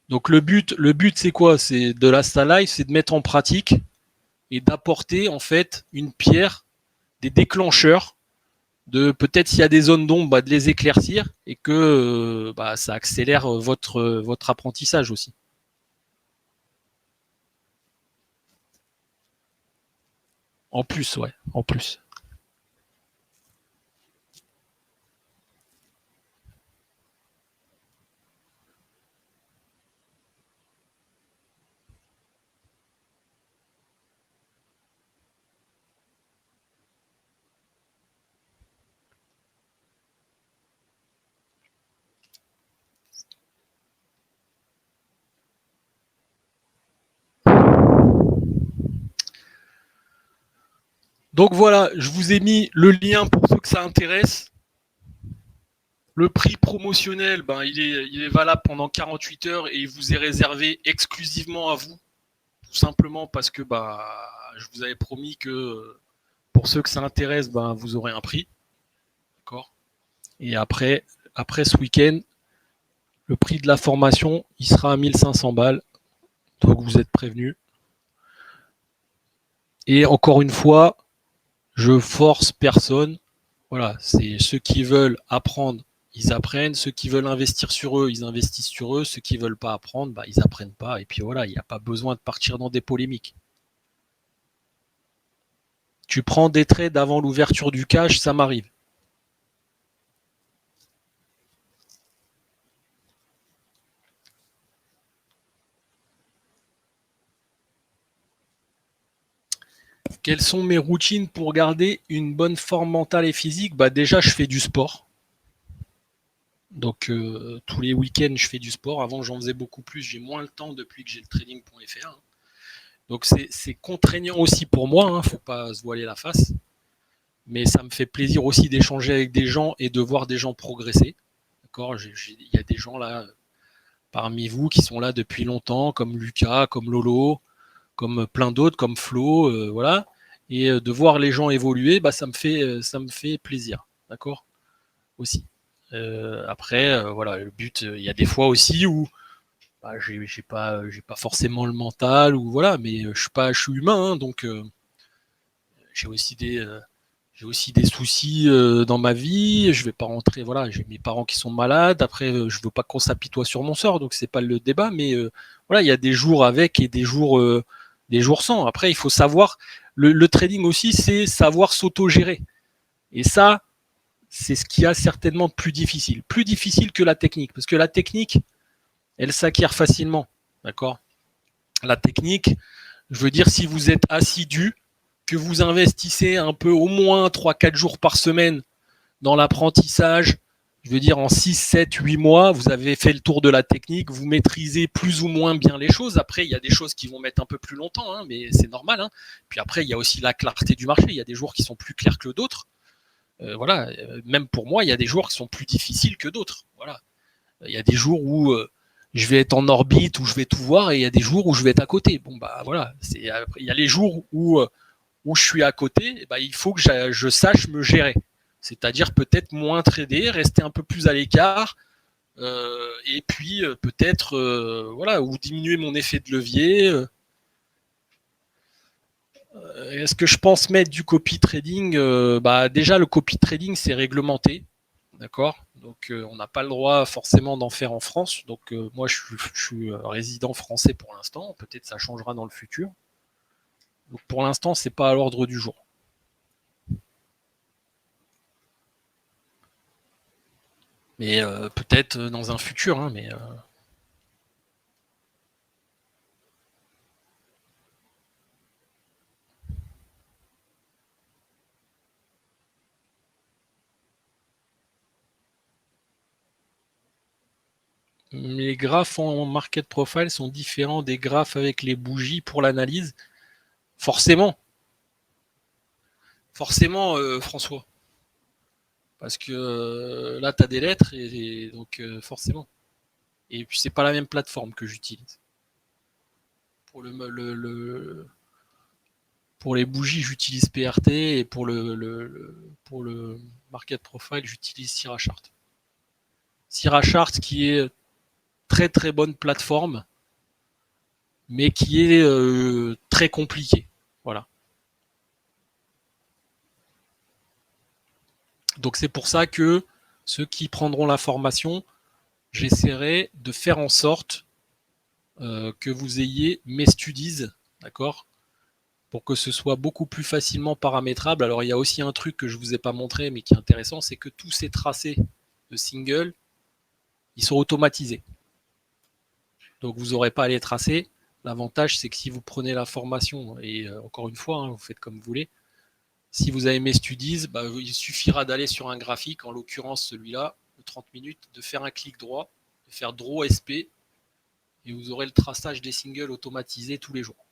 Donc le but c'est quoi? C'est de l'Asta Live, c'est de mettre en pratique et d'apporter en fait une pierre, des déclencheurs, de peut-être s'il y a des zones d'ombre, bah, de les éclaircir et que bah, ça accélère votre apprentissage aussi. En plus, ouais, en plus. Donc voilà, je vous ai mis le lien pour ceux que ça intéresse. Le prix promotionnel, ben, il est valable pendant 48 heures et il vous est réservé exclusivement à vous, tout simplement parce que bah, je vous avais promis que pour ceux que ça intéresse, ben, vous aurez un prix. D'accord. Et après ce week-end, le prix de la formation, il sera à 1500 balles. Donc vous êtes prévenus. Et encore une fois, je force personne. Voilà, c'est ceux qui veulent apprendre, ils apprennent. Ceux qui veulent investir sur eux, ils investissent sur eux. Ceux qui veulent pas apprendre, bah, ils apprennent pas. Et puis voilà, il n'y a pas besoin de partir dans des polémiques. Tu prends des trades avant l'ouverture du cash, ça m'arrive. Quelles sont mes routines pour garder une bonne forme mentale et physique? Bah déjà, je fais du sport. Donc tous les week-ends, je fais du sport. Avant, j'en faisais beaucoup plus. J'ai moins le temps depuis que j'ai le trading.fr. Donc c'est contraignant aussi pour moi. Hein, faut pas se voiler la face. Mais ça me fait plaisir aussi d'échanger avec des gens et de voir des gens progresser. D'accord. Il y a des gens là parmi vous qui sont là depuis longtemps, comme Lucas, comme Lolo, comme plein d'autres, comme Flo, voilà. Et de voir les gens évoluer, bah ça me fait plaisir. D'accord. Aussi. Après, voilà, le but, il y a des fois aussi où bah, j'ai pas forcément le mental ou voilà, mais je suis humain, hein, donc j'ai aussi j'ai aussi des soucis dans ma vie. Je vais pas rentrer, voilà, j'ai mes parents qui sont malades. Après, je veux pas qu'on s'apitoie sur mon sort, donc c'est pas le débat, mais voilà, il y a des jours avec et des jours sans. Après, il faut savoir, le trading aussi, c'est savoir s'auto-gérer. Et ça, c'est ce qui a certainement de plus difficile que la technique, parce que la technique, elle s'acquiert facilement, d'accord. La technique, je veux dire, si vous êtes assidu, que vous investissez un peu au moins 3 4 jours par semaine dans l'apprentissage, je veux dire en 6 7 8 mois, vous avez fait le tour de la technique, vous maîtrisez plus ou moins bien les choses. Après, il y a des choses qui vont mettre un peu plus longtemps, hein, mais c'est normal. Hein. Puis après, il y a aussi la clarté du marché. Il y a des jours qui sont plus clairs que d'autres. Voilà, même pour moi, il y a des jours qui sont plus difficiles que d'autres. Voilà, il y a des jours où je vais être en orbite, où je vais tout voir, et il y a des jours où je vais être à côté. Bon bah voilà, il y a les jours où je suis à côté, bah, il faut que je sache me gérer. C'est-à-dire peut-être moins trader, rester un peu plus à l'écart, et puis peut-être voilà, ou diminuer mon effet de levier. Est-ce que je pense mettre du copy trading? Bah déjà le copy trading c'est réglementé, d'accord. Donc on n'a pas le droit forcément d'en faire en France. Donc moi je suis résident français pour l'instant. Peut-être ça changera dans le futur. Donc pour l'instant c'est pas à l'ordre du jour. Mais peut-être dans un futur. Hein, mais les graphes en market profile sont différents des graphes avec les bougies pour l'analyse. Forcément, forcément, François. Parce que là, tu as des lettres et donc forcément. Et puis, c'est pas la même plateforme que j'utilise. Pour pour les bougies, j'utilise PRT et pour le market profile, j'utilise Syrachart. Syrachart qui est très très bonne plateforme, mais qui est très compliquée. Voilà. Donc c'est pour ça que ceux qui prendront la formation, j'essaierai de faire en sorte que vous ayez mes studies, d'accord, pour que ce soit beaucoup plus facilement paramétrable. Alors il y a aussi un truc que je ne vous ai pas montré, mais qui est intéressant, c'est que tous ces tracés de single, ils sont automatisés. Donc vous n'aurez pas à les tracer. L'avantage, c'est que si vous prenez la formation, et encore une fois, hein, vous faites comme vous voulez, si vous avez mes studies, bah, il suffira d'aller sur un graphique, en l'occurrence celui-là, de 30 minutes, de faire un clic droit, de faire Draw SP, et vous aurez le traçage des singles automatisé tous les jours.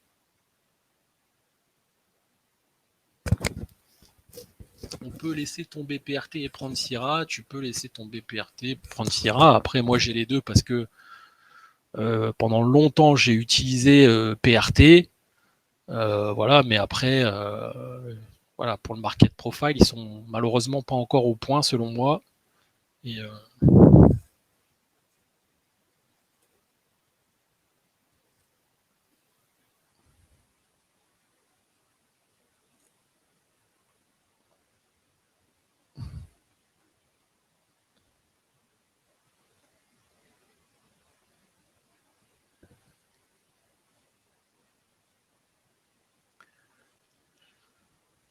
On peut laisser tomber PRT et prendre Sierra, tu peux laisser tomber PRT et prendre Sierra. Après, moi j'ai les deux parce que pendant longtemps j'ai utilisé PRT, voilà, mais après, voilà, pour le market profile, ils sont malheureusement pas encore au point selon moi. Et,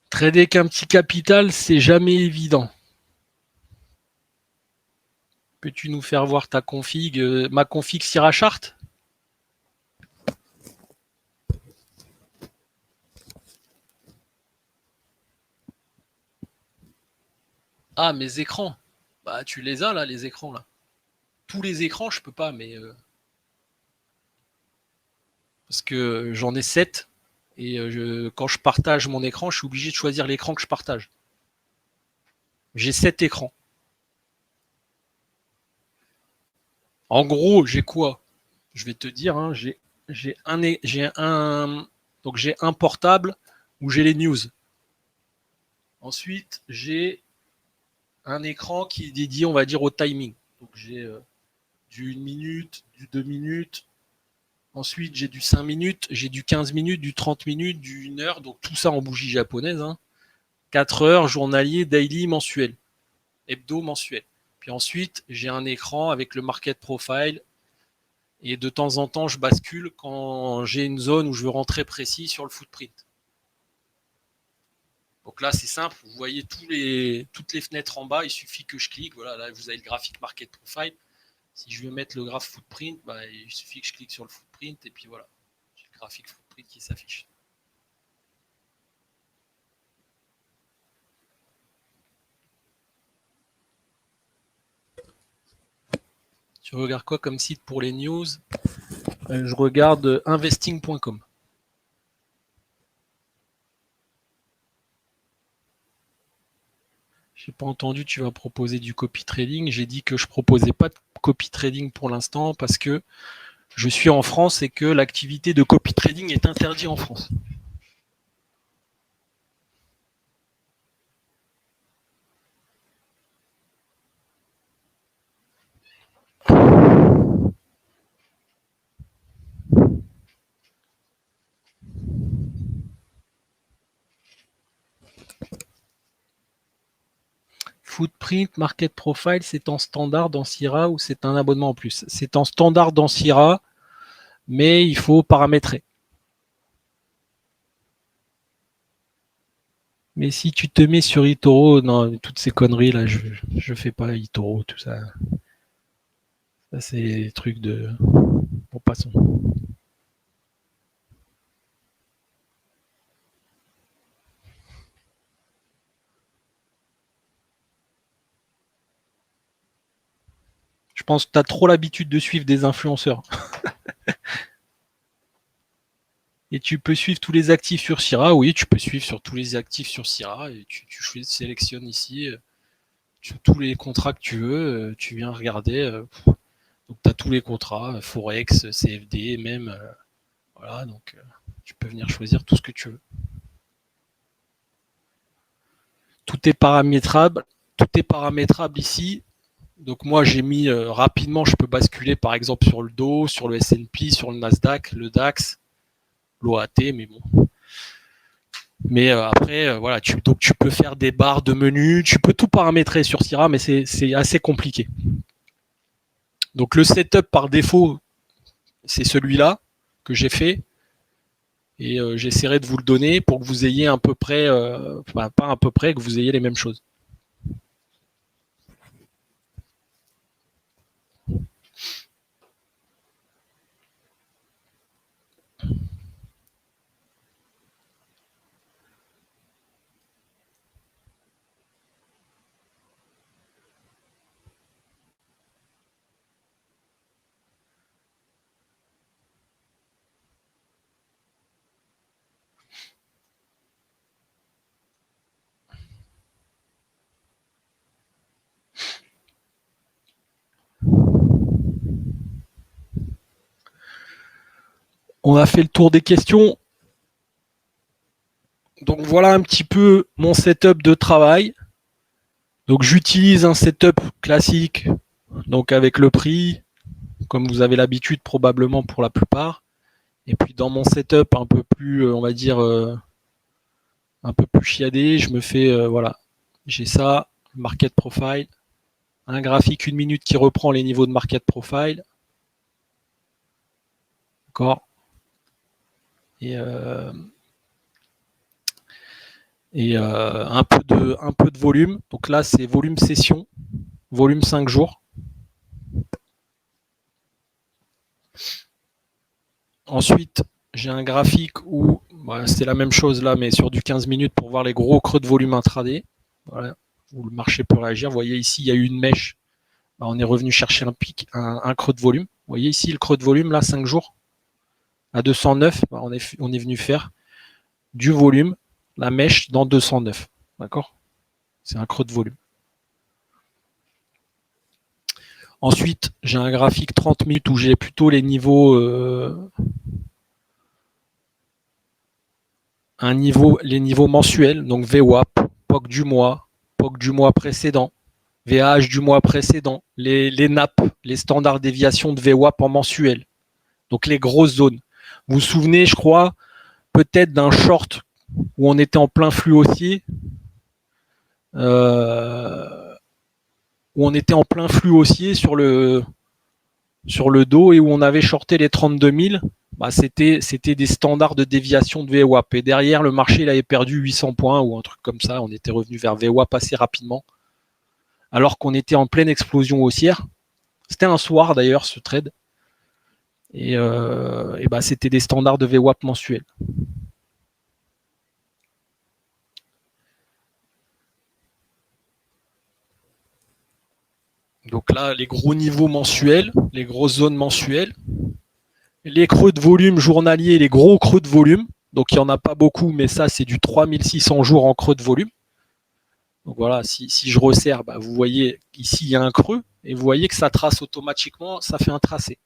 trader qu'un petit capital, c'est jamais évident. Peux-tu nous faire voir ta config, ma config Sierra Chart? Ah, mes écrans. Bah, tu les as là, les écrans là. Tous les écrans, je peux pas, mais parce que j'en ai 7 et quand je partage mon écran, je suis obligé de choisir l'écran que je partage. J'ai 7 écrans. En gros, j'ai quoi? Je vais te dire, hein, j'ai un portable où j'ai les news. Ensuite, j'ai un écran qui est dédié, on va dire, au timing. Donc j'ai du 1 minute, du 2 minutes. Ensuite, j'ai du 5 minutes, j'ai du 15 minutes, du 30 minutes, du 1 heure. Donc tout ça en bougie japonaise. Hein. 4 heures, journalier, daily, mensuel. Hebdo, mensuel. Puis ensuite, j'ai un écran avec le market profile. Et de temps en temps, je bascule quand j'ai une zone où je veux rentrer précis sur le footprint. Donc là, c'est simple. Vous voyez toutes les fenêtres en bas. Il suffit que je clique. Voilà, là, vous avez le graphique market profile. Si je veux mettre le graphe footprint, bah, il suffit que je clique sur le footprint et puis voilà. J'ai le graphique footprint qui s'affiche. Tu regardes quoi comme site pour les news? Je regarde investing.com. J'ai pas entendu, tu vas proposer du copy trading. J'ai dit que je proposais pas de copy trading pour l'instant parce que je suis en France et que l'activité de copy trading est interdite en France. Footprint, Market Profile, c'est en standard dans Sierra ou c'est un abonnement en plus? C'est en standard dans Sierra, mais il faut paramétrer. Mais si tu te mets sur eToro, non, toutes ces conneries là, je fais pas eToro, tout ça. Ça c'est des trucs de. Bon, passons. Je pense que tu as trop l'habitude de suivre des influenceurs. Et tu peux suivre tous les actifs sur Sierra. Oui, tu peux suivre sur tous les actifs sur Sierra. Et tu sélectionnes ici tous les contrats que tu veux. Tu viens regarder. Donc tu as tous les contrats, Forex, CFD, même. Voilà, donc tu peux venir choisir tout ce que tu veux. Tout est paramétrable. Tout est paramétrable ici. Donc moi, j'ai mis rapidement, je peux basculer par exemple sur le Dow, sur le S&P, sur le Nasdaq, le DAX, l'OAT, mais bon. Mais après, voilà, donc tu peux faire des barres de menu, tu peux tout paramétrer sur Syrah, mais c'est assez compliqué. Donc le setup par défaut, c'est celui-là que j'ai fait. Et j'essaierai de vous le donner pour que vous ayez à peu près, enfin, pas à peu près, que vous ayez les mêmes choses. On a fait le tour des questions. Donc voilà un petit peu mon setup de travail. Donc j'utilise un setup classique, donc avec le prix, comme vous avez l'habitude probablement pour la plupart. Et puis dans mon setup un peu plus, on va dire, un peu plus chiadé, je me fais, voilà, j'ai ça, market profile, un graphique 1 minute qui reprend les niveaux de market profile. D'accord. Et un peu de volume. Donc là, c'est volume session, volume 5 jours. Ensuite, j'ai un graphique où voilà, c'est la même chose là, mais sur du 15 minutes pour voir les gros creux de volume intraday. Voilà, où le marché peut réagir. Vous voyez ici, il y a eu une mèche. On est revenu chercher un pic, un creux de volume. Vous voyez ici le creux de volume, là, 5 jours, à 209. On est venu faire du volume, la mèche dans 209. D'accord. C'est un creux de volume. Ensuite, j'ai un graphique 30 minutes où j'ai plutôt les niveaux, les niveaux mensuels, donc VWAP, POC du mois précédent, VAH du mois précédent, les NAP, les standards déviation de VWAP en mensuel, donc les grosses zones. Vous vous souvenez, je crois, peut-être d'un short où on était en plein flux haussier, sur le dos et où on avait shorté les 32 000, bah c'était des standards de déviation de VWAP. Et derrière, le marché il avait perdu 800 points ou un truc comme ça. On était revenu vers VWAP assez rapidement, alors qu'on était en pleine explosion haussière. C'était un soir d'ailleurs ce trade. Et bah, c'était des standards de VWAP mensuels. Donc là, les gros niveaux mensuels, les grosses zones mensuelles, les creux de volume journaliers, les gros creux de volume. Donc il n'y en a pas beaucoup, mais ça c'est du 3600 jours en creux de volume. Donc voilà, si je resserre, bah, vous voyez ici il y a un creux et vous voyez que ça trace automatiquement, ça fait un tracé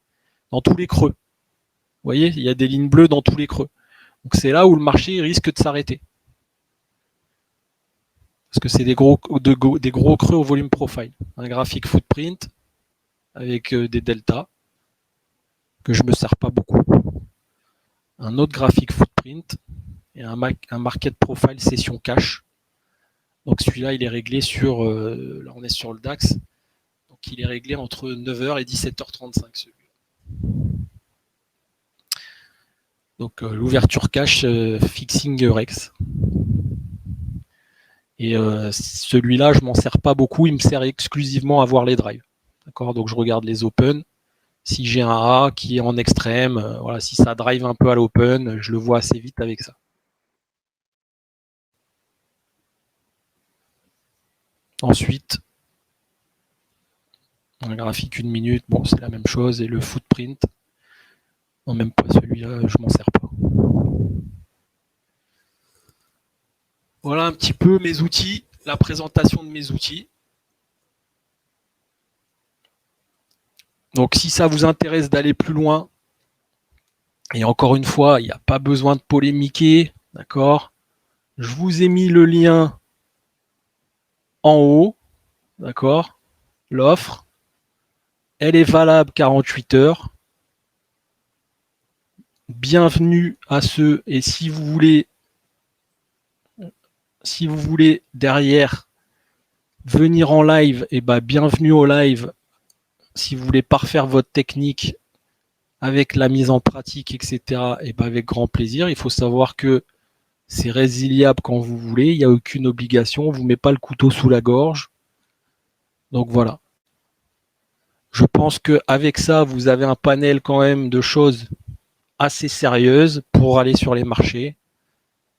dans tous les creux. Vous voyez, il y a des lignes bleues dans tous les creux. Donc c'est là où le marché risque de s'arrêter. Parce que c'est des gros creux au volume profile. Un graphique footprint avec des deltas que je ne me sers pas beaucoup. Un autre graphique footprint et un market profile session cash. Donc celui-là, il est réglé sur, là on est sur le DAX, donc il est réglé entre 9h et 17h35 celui-là. Donc l'ouverture cash fixing Rex. Et celui-là, je m'en sers pas beaucoup, il me sert exclusivement à voir les drives. D'accord. Donc je regarde les open. Si j'ai un A qui est en extrême, voilà, si ça drive un peu à l'open, je le vois assez vite avec ça. Ensuite, un graphique 1 minute, bon c'est la même chose, et le footprint, non même pas celui-là, je m'en sers pas. Voilà un petit peu mes outils, la présentation de mes outils. Donc si ça vous intéresse d'aller plus loin, et encore une fois, il n'y a pas besoin de polémiquer, d'accord. Je vous ai mis le lien en haut, d'accord. l'offre, elle est valable 48 heures. Bienvenue à ceux, et si vous voulez derrière venir en live, et ben bienvenue au live. Si vous voulez parfaire votre technique avec la mise en pratique, etc., et ben avec grand plaisir. Il faut savoir que c'est résiliable quand vous voulez, il n'y a aucune obligation, on ne vous met pas le couteau sous la gorge. Donc voilà. Je pense qu'avec ça, vous avez un panel quand même de choses assez sérieuses pour aller sur les marchés.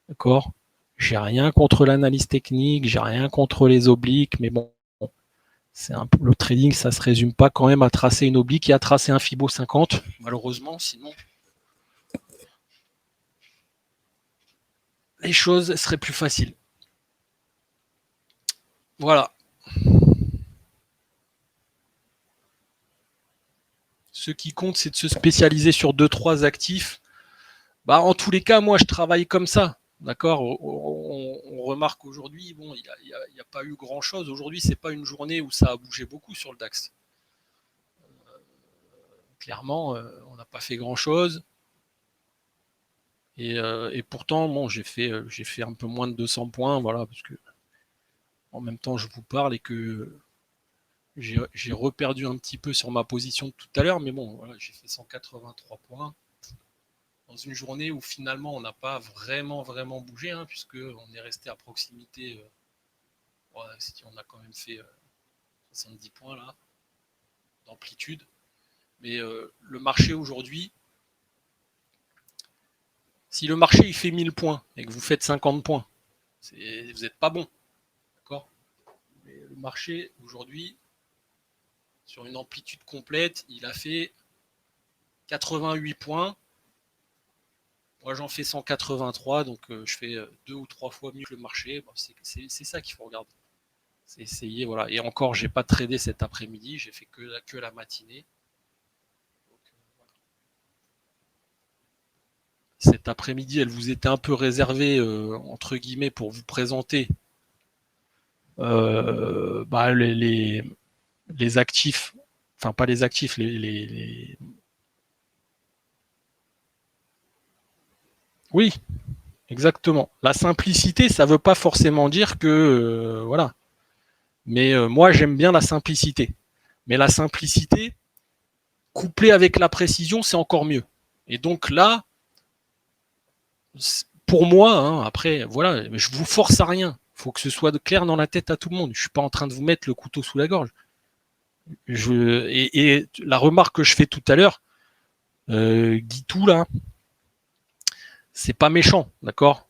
D'accord? J'ai rien contre l'analyse technique, j'ai rien contre les obliques, mais bon, c'est un peu, le trading, ça se résume pas quand même à tracer une oblique et à tracer un Fibo 50, malheureusement, sinon les choses seraient plus faciles. Voilà. Ce qui compte, c'est de se spécialiser sur 2-3 actifs. Bah, en tous les cas, moi, je travaille comme ça. D'accord, on remarque aujourd'hui, bon, il n'y a pas eu grand-chose. Aujourd'hui, c'est pas une journée où ça a bougé beaucoup sur le DAX. Clairement, on n'a pas fait grand-chose. Et pourtant, bon, j'ai fait un peu moins de 200 points, voilà, parce que en même temps, je vous parle et que j'ai reperdu un petit peu sur ma position de tout à l'heure, mais bon, voilà, j'ai fait 183 points dans une journée où finalement on n'a pas vraiment bougé, hein, puisqu'on est resté à proximité. Ouais, on a quand même fait 70 points là d'amplitude. Mais le marché aujourd'hui, si le marché il fait 1000 points et que vous faites 50 points, vous n'êtes pas bon. D'accord. Mais le marché aujourd'hui, sur une amplitude complète, il a fait 88 points. Moi, j'en fais 183, donc je fais 2 ou 3 fois mieux que le marché. Bon, c'est ça qu'il faut regarder. C'est essayer, voilà. Et encore, j'ai pas tradé cet après-midi, j'ai fait que la matinée. Donc, voilà. Cet après-midi, elle vous était un peu réservée, entre guillemets, pour vous présenter bah, les actifs, enfin pas les actifs, Oui, exactement. La simplicité, ça ne veut pas forcément dire que voilà. Mais moi, j'aime bien la simplicité. Mais la simplicité, couplée avec la précision, c'est encore mieux. Et donc là, pour moi, hein, après, voilà, je vous force à rien. Il faut que ce soit clair dans la tête à tout le monde. Je ne suis pas en train de vous mettre le couteau sous la gorge. Et la remarque que je fais tout à l'heure, Guitou, là, c'est pas méchant, d'accord.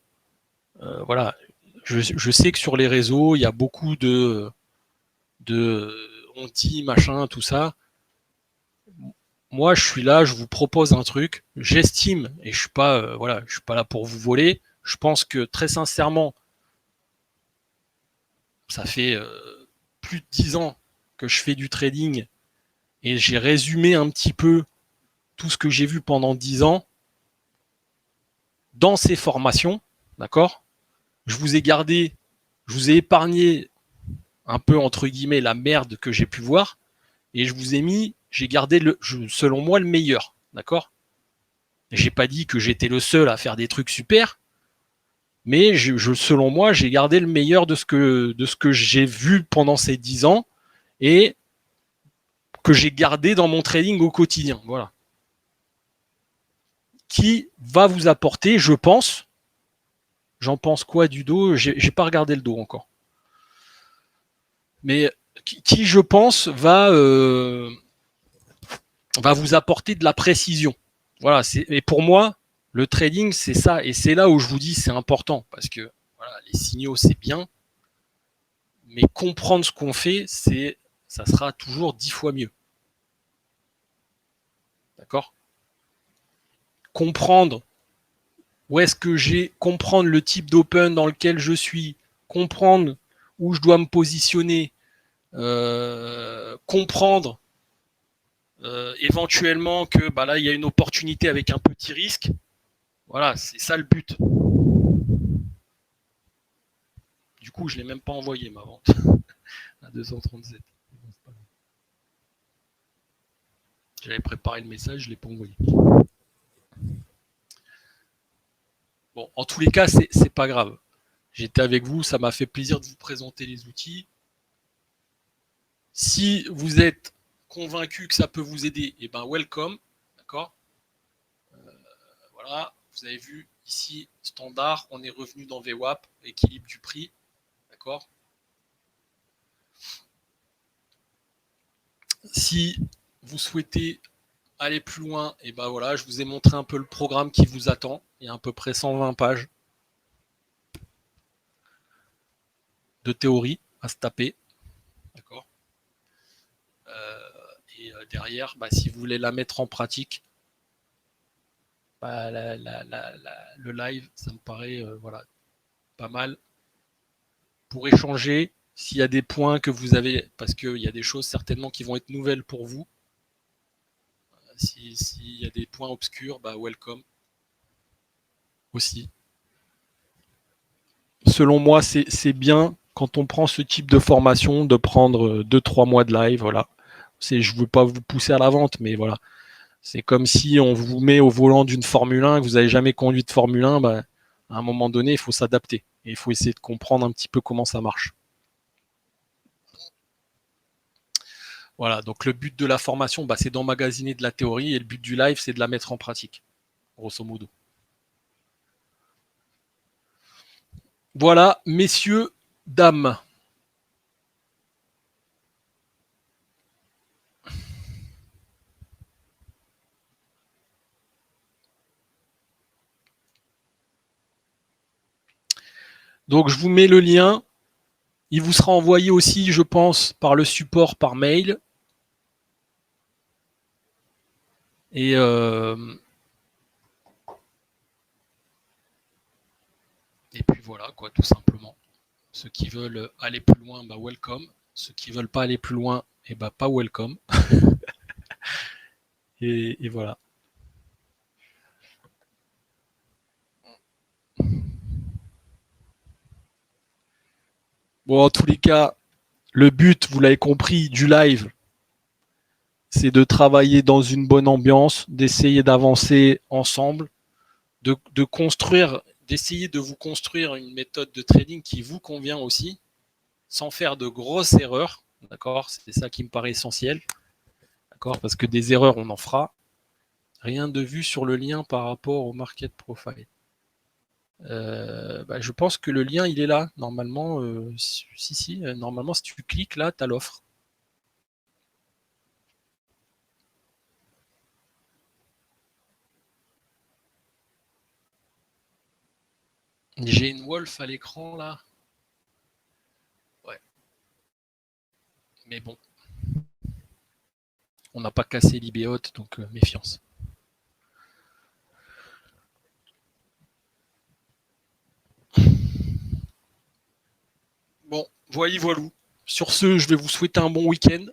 Voilà. Je sais que sur les réseaux, il y a beaucoup de on dit machin, tout ça. Moi, je suis là, je vous propose un truc. J'estime, et je suis pas, voilà, je suis pas là pour vous voler. Je pense que très sincèrement, ça fait plus de 10 ans que je fais du trading et j'ai résumé un petit peu tout ce que j'ai vu pendant 10 ans dans ces formations, d'accord. Je vous ai gardé, je vous ai épargné un peu entre guillemets la merde que j'ai pu voir et je vous ai mis, j'ai gardé selon moi le meilleur, d'accord. J'ai pas dit que j'étais le seul à faire des trucs super, mais selon moi, j'ai gardé le meilleur de ce que j'ai vu pendant ces 10 ans et que j'ai gardé dans mon trading au quotidien. Voilà. Qui va vous apporter, je pense, j'en pense quoi du dos, j'ai pas regardé le dos encore. Mais qui je pense, va vous apporter de la précision. Voilà, et pour moi, le trading, c'est ça. Et c'est là où je vous dis c'est important. Parce que voilà, les signaux, c'est bien. Mais comprendre ce qu'on fait, ça sera toujours 10 fois mieux. D'accord. Comprendre où est-ce que j'ai, comprendre le type d'open dans lequel je suis, comprendre où je dois me positionner, comprendre éventuellement que bah là il y a une opportunité avec un petit risque. Voilà, c'est ça le but. Du coup, je ne l'ai même pas envoyé ma vente à 237. J'avais préparé le message, je ne l'ai pas envoyé. Bon, en tous les cas, c'est pas grave. J'étais avec vous, ça m'a fait plaisir de vous présenter les outils. Si vous êtes convaincu que ça peut vous aider, eh ben welcome, d'accord. Voilà, vous avez vu ici standard, on est revenu dans VWAP, équilibre du prix, d'accord. Si vous souhaitez aller plus loin, et ben voilà, je vous ai montré un peu le programme qui vous attend. Il y a à peu près 120 pages de théorie à se taper, d'accord. Et derrière, bah, si vous voulez la mettre en pratique, bah, le live, ça me paraît voilà, pas mal pour échanger. S'il y a des points que vous avez, parce qu'il y a des choses certainement qui vont être nouvelles pour vous. S'il y a des points obscurs, bah welcome aussi. Selon moi, c'est bien quand on prend ce type de formation de prendre 2-3 mois de live. Voilà. Je ne veux pas vous pousser à la vente, mais voilà. C'est comme si on vous met au volant d'une Formule 1 et que vous n'avez jamais conduit de Formule 1. Bah, à un moment donné, il faut s'adapter. Et il faut essayer de comprendre un petit peu comment ça marche. Voilà, donc le but de la formation, bah, c'est d'emmagasiner de la théorie et le but du live, c'est de la mettre en pratique, grosso modo. Voilà, messieurs, dames. Donc je vous mets le lien. Il vous sera envoyé aussi, je pense, par le support par mail. Et puis voilà, quoi, tout simplement. Ceux qui veulent aller plus loin, bah welcome. Ceux qui veulent pas aller plus loin, et bah pas welcome. et voilà. Bon, en tous les cas, le but, vous l'avez compris, du live, c'est de travailler dans une bonne ambiance, d'essayer d'avancer ensemble, de construire, d'essayer de vous construire une méthode de trading qui vous convient aussi, sans faire de grosses erreurs. D'accord, c'est ça qui me paraît essentiel. D'accord, parce que des erreurs, on en fera. Rien de vu sur le lien par rapport au market profile. Bah, je pense que le lien, il est là. Normalement, normalement, si tu cliques là, tu as l'offre. J'ai une Wolf à l'écran là. Ouais. Mais bon. On n'a pas cassé l'IBOT, donc méfiance. Bon, voyez, voilou. Sur ce, je vais vous souhaiter un bon week-end.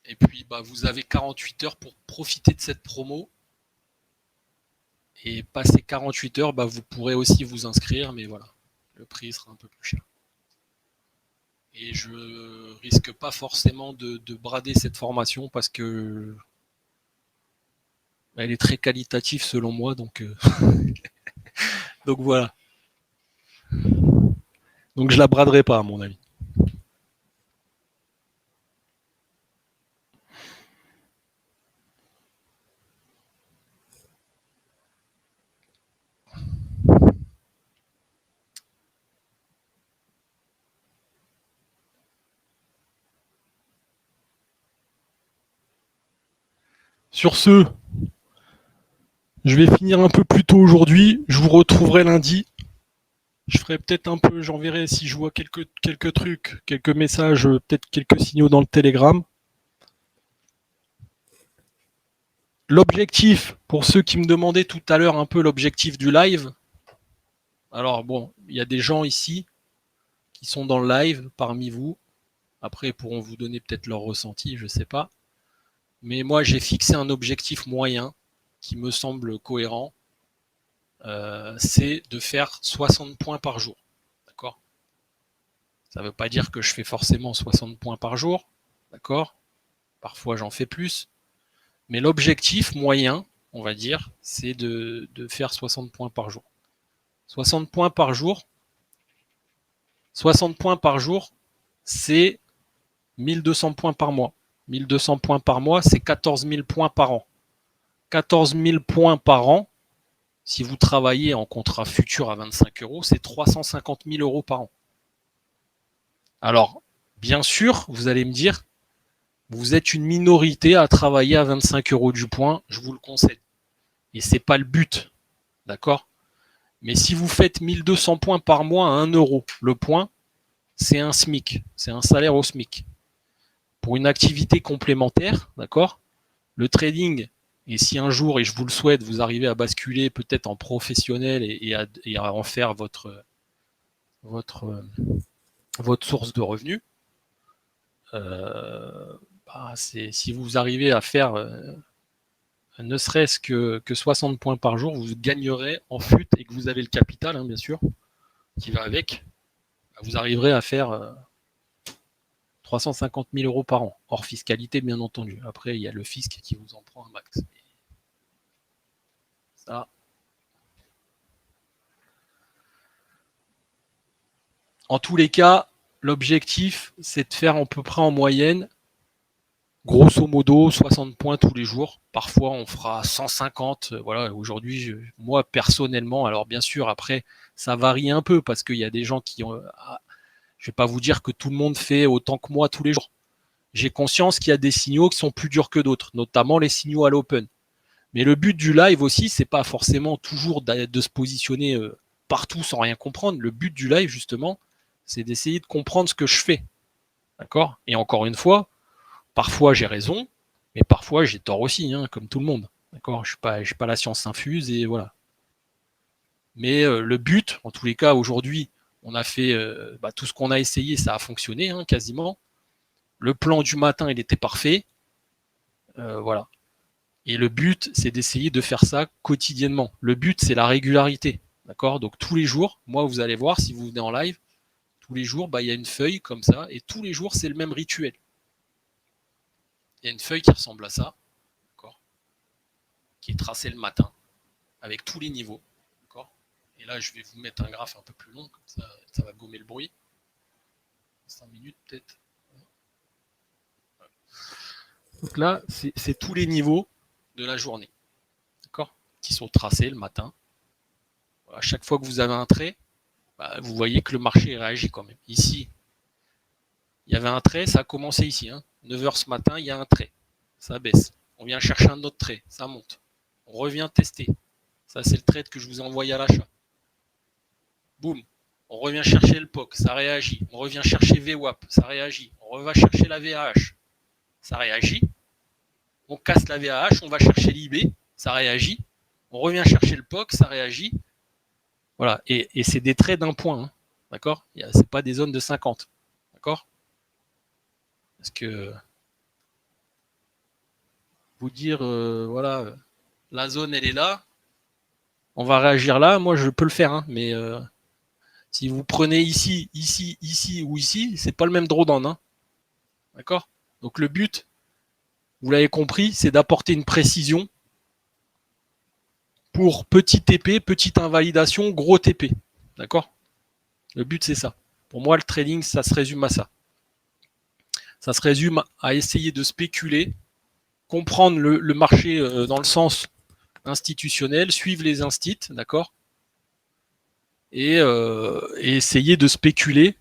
Et puis, bah, vous avez 48 heures pour profiter de cette promo. Et passé 48 heures, bah, vous pourrez aussi vous inscrire, mais voilà, le prix sera un peu plus cher. Et je risque pas forcément de brader cette formation parce que elle est très qualitative selon moi, donc donc voilà. Donc je la braderai pas à mon avis. Sur ce, je vais finir un peu plus tôt aujourd'hui. Je vous retrouverai lundi. Je ferai peut-être un peu, j'enverrai si je vois quelques trucs, quelques messages, peut-être quelques signaux dans le Telegram. L'objectif, pour ceux qui me demandaient tout à l'heure un peu l'objectif du live, alors bon, il y a des gens ici qui sont dans le live parmi vous. Après, ils pourront vous donner peut-être leur ressenti, je ne sais pas. Mais moi, j'ai fixé un objectif moyen qui me semble cohérent. c'est de faire 60 points par jour. D'accord? Ça ne veut pas dire que je fais forcément 60 points par jour. D'accord? Parfois j'en fais plus. Mais l'objectif moyen, on va dire, c'est de faire 60 points par jour. 60 points par jour, 60 points par jour, c'est 1200 points par mois. 1200 points par mois, c'est 14 000 points par an. 14 000 points par an, si vous travaillez en contrat futur à 25 euros, c'est 350 000 euros par an. Alors, bien sûr, vous allez me dire, vous êtes une minorité à travailler à 25 euros du point, je vous le conseille. Et c'est pas le but, d'accord? Mais si vous faites 1200 points par mois à 1 euro le point, c'est un SMIC, c'est un salaire au SMIC. Pour une activité complémentaire, d'accord? Le trading, et si un jour, et je vous le souhaite, vous arrivez à basculer peut-être en professionnel et à en faire votre source de revenus, si vous arrivez à faire ne serait-ce que 60 points par jour, vous gagnerez en FUT et que vous avez le capital, hein, bien sûr, qui va avec, vous arriverez à faire 350 000 euros par an, hors fiscalité, bien entendu. Après, il y a le fisc qui vous en prend un max. Ça. En tous les cas, l'objectif, c'est de faire à peu près en moyenne, grosso modo, 60 points tous les jours. Parfois, on fera 150. Voilà, aujourd'hui, moi, personnellement, alors bien sûr, après, ça varie un peu parce qu'il y a des gens qui ont. Je ne vais pas vous dire que tout le monde fait autant que moi tous les jours. J'ai conscience qu'il y a des signaux qui sont plus durs que d'autres, notamment les signaux à l'open. Mais le but du live aussi, c'est pas forcément toujours de se positionner partout sans rien comprendre. Le but du live, justement, c'est d'essayer de comprendre ce que je fais. D'accord? Et encore une fois, parfois j'ai raison, mais parfois j'ai tort aussi, hein, comme tout le monde. D'accord? Je n'ai pas la science infuse et voilà. Mais le but, en tous les cas, aujourd'hui, on a fait tout ce qu'on a essayé, ça a fonctionné, hein, quasiment. Le plan du matin, il était parfait. Voilà. Et le but, c'est d'essayer de faire ça quotidiennement. Le but, c'est la régularité. D'accord? Donc tous les jours, moi, vous allez voir, si vous venez en live, tous les jours, il y a une feuille comme ça, et tous les jours, c'est le même rituel. Il y a une feuille qui ressemble à ça, d'accord? Qui est tracée le matin, avec tous les niveaux. D'accord? Et là, je vais vous mettre un graphe un peu plus long, comme ça va gommer le bruit. 5 minutes peut-être. Donc là, c'est tous les niveaux de la journée, d'accord? Qui sont tracés le matin. À chaque fois que vous avez un trait, vous voyez que le marché réagit quand même. Ici, il y avait un trait, ça a commencé ici. 9h ce matin, il y a un trait. Ça baisse. On vient chercher un autre trait, ça monte. On revient tester. Ça, c'est le trade que je vous ai envoyé à l'achat. Boum. On revient chercher le POC, ça réagit. On revient chercher VWAP, ça réagit. On revient chercher la VAH, ça réagit. On casse la VAH, on va chercher l'IB, ça réagit. On revient chercher le POC, ça réagit. Voilà. Et c'est des traits d'un point. D'accord? C'est pas des zones de 50. D'accord? Parce que vous dire, voilà, la zone, elle est là, on va réagir là, moi, je peux le faire, hein, mais si vous prenez ici, ici, ici ou ici, c'est pas le même drawdown. Hein. D'accord? Donc le but, vous l'avez compris, c'est d'apporter une précision pour petit TP, petite invalidation, gros TP. D'accord? Le but, c'est ça. Pour moi, le trading, ça se résume à ça. Ça se résume à essayer de spéculer, comprendre le marché dans le sens institutionnel, suivre les instits, d'accord? Et essayer de spéculer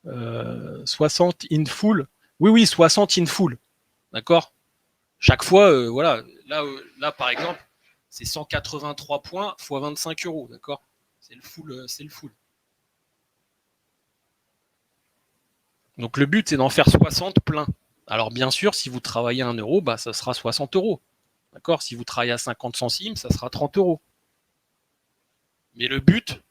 60 in full. Oui, 60 in full. D'accord? Chaque fois, voilà, là, par exemple, c'est 183 points x 25 euros, d'accord? C'est le full, c'est le full. Donc le but, c'est d'en faire 60 plein. Alors bien sûr, si vous travaillez à 1 euro, ça sera 60 euros. D'accord? Si vous travaillez à 50 centimes, ça sera 30 euros. Mais le but,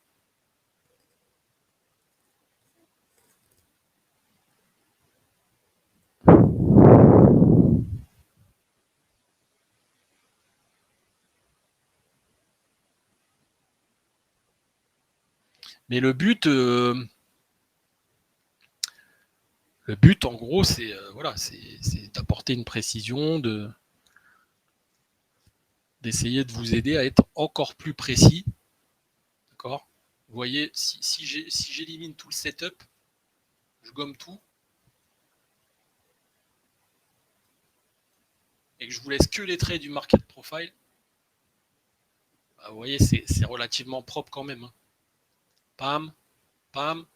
Mais le but, en gros, c'est voilà, c'est d'apporter une précision, d'essayer de vous aider à être encore plus précis. D'accord? Vous voyez, si j'élimine tout le setup, je gomme tout, et que je vous laisse que les traits du market profile, bah, vous voyez, c'est relativement propre quand même. Hein. Pam, pam,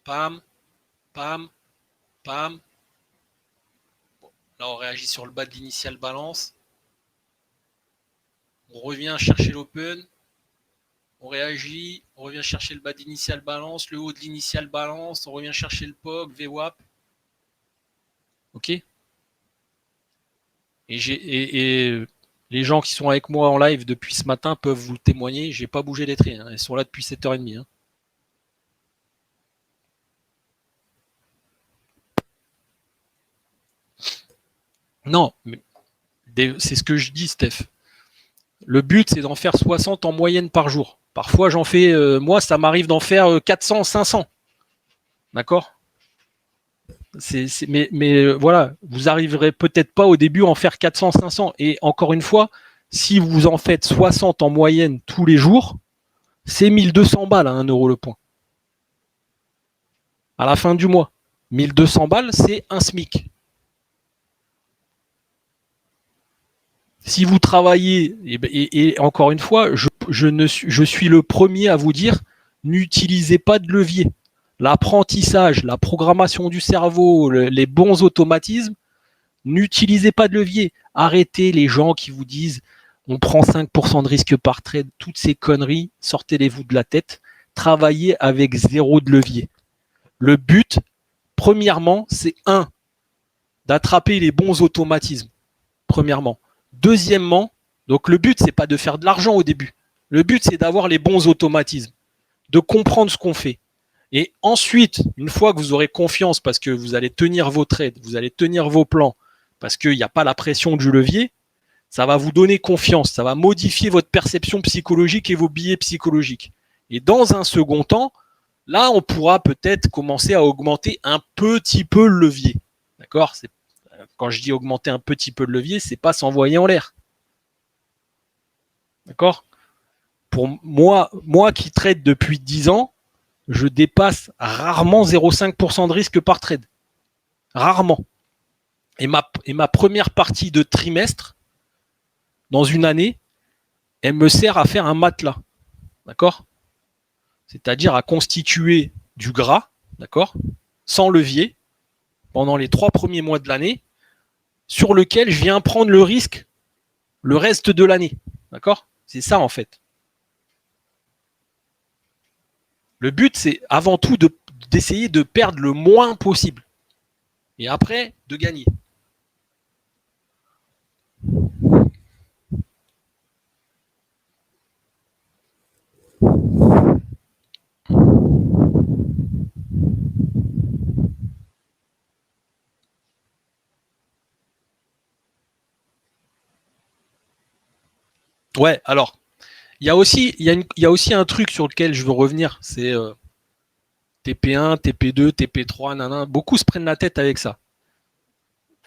pam, pam, pam. Bon, là, on réagit sur le bas de l'initial balance. On revient chercher l'open. On réagit. On revient chercher le bas d'initial balance, le haut de l'initial balance. On revient chercher le POG, VWAP. Ok. Et les gens qui sont avec moi en live depuis ce matin peuvent vous témoigner. J'ai pas bougé les traits. Hein. Ils sont là depuis 7h30. Hein. Non, mais c'est ce que je dis, Steph. Le but, c'est d'en faire 60 en moyenne par jour. Parfois, j'en fais, moi, ça m'arrive d'en faire 400, 500. D'accord? Mais voilà, vous arriverez peut-être pas au début à en faire 400, 500. Et encore une fois, si vous en faites 60 en moyenne tous les jours, c'est 1200 balles à 1 euro le point. À la fin du mois. 1200 balles, c'est un SMIC. Si vous travaillez, et encore une fois, je suis le premier à vous dire, n'utilisez pas de levier. L'apprentissage, la programmation du cerveau, les bons automatismes, n'utilisez pas de levier. Arrêtez les gens qui vous disent on prend 5% de risque par trade, toutes ces conneries, sortez-les-vous de la tête. Travaillez avec zéro de levier. Le but, premièrement, c'est d'attraper les bons automatismes. Premièrement. Deuxièmement, donc le but, c'est pas de faire de l'argent au début. Le but, c'est d'avoir les bons automatismes, de comprendre ce qu'on fait. Et ensuite, une fois que vous aurez confiance parce que vous allez tenir vos trades, vous allez tenir vos plans, parce qu'il n'y a pas la pression du levier, ça va vous donner confiance, ça va modifier votre perception psychologique et vos billets psychologiques. Et dans un second temps, là, on pourra peut-être commencer à augmenter un petit peu le levier. D'accord? Quand je dis augmenter un petit peu le levier, c'est pas s'envoyer en l'air. D'accord? Pour moi qui trade depuis 10 ans, je dépasse rarement 0,5% de risque par trade. Rarement. Et ma première partie de trimestre, dans une année, elle me sert à faire un matelas. D'accord? C'est-à-dire à constituer du gras, d'accord? Sans levier, pendant les 3 premiers mois de l'année, sur lequel je viens prendre le risque le reste de l'année. D'accord? C'est ça en fait. Le but, c'est avant tout d'essayer de perdre le moins possible. Et après, de gagner. Ouais, alors, il y a aussi un truc sur lequel je veux revenir, c'est TP1, TP2, TP3, nanana. Beaucoup se prennent la tête avec ça.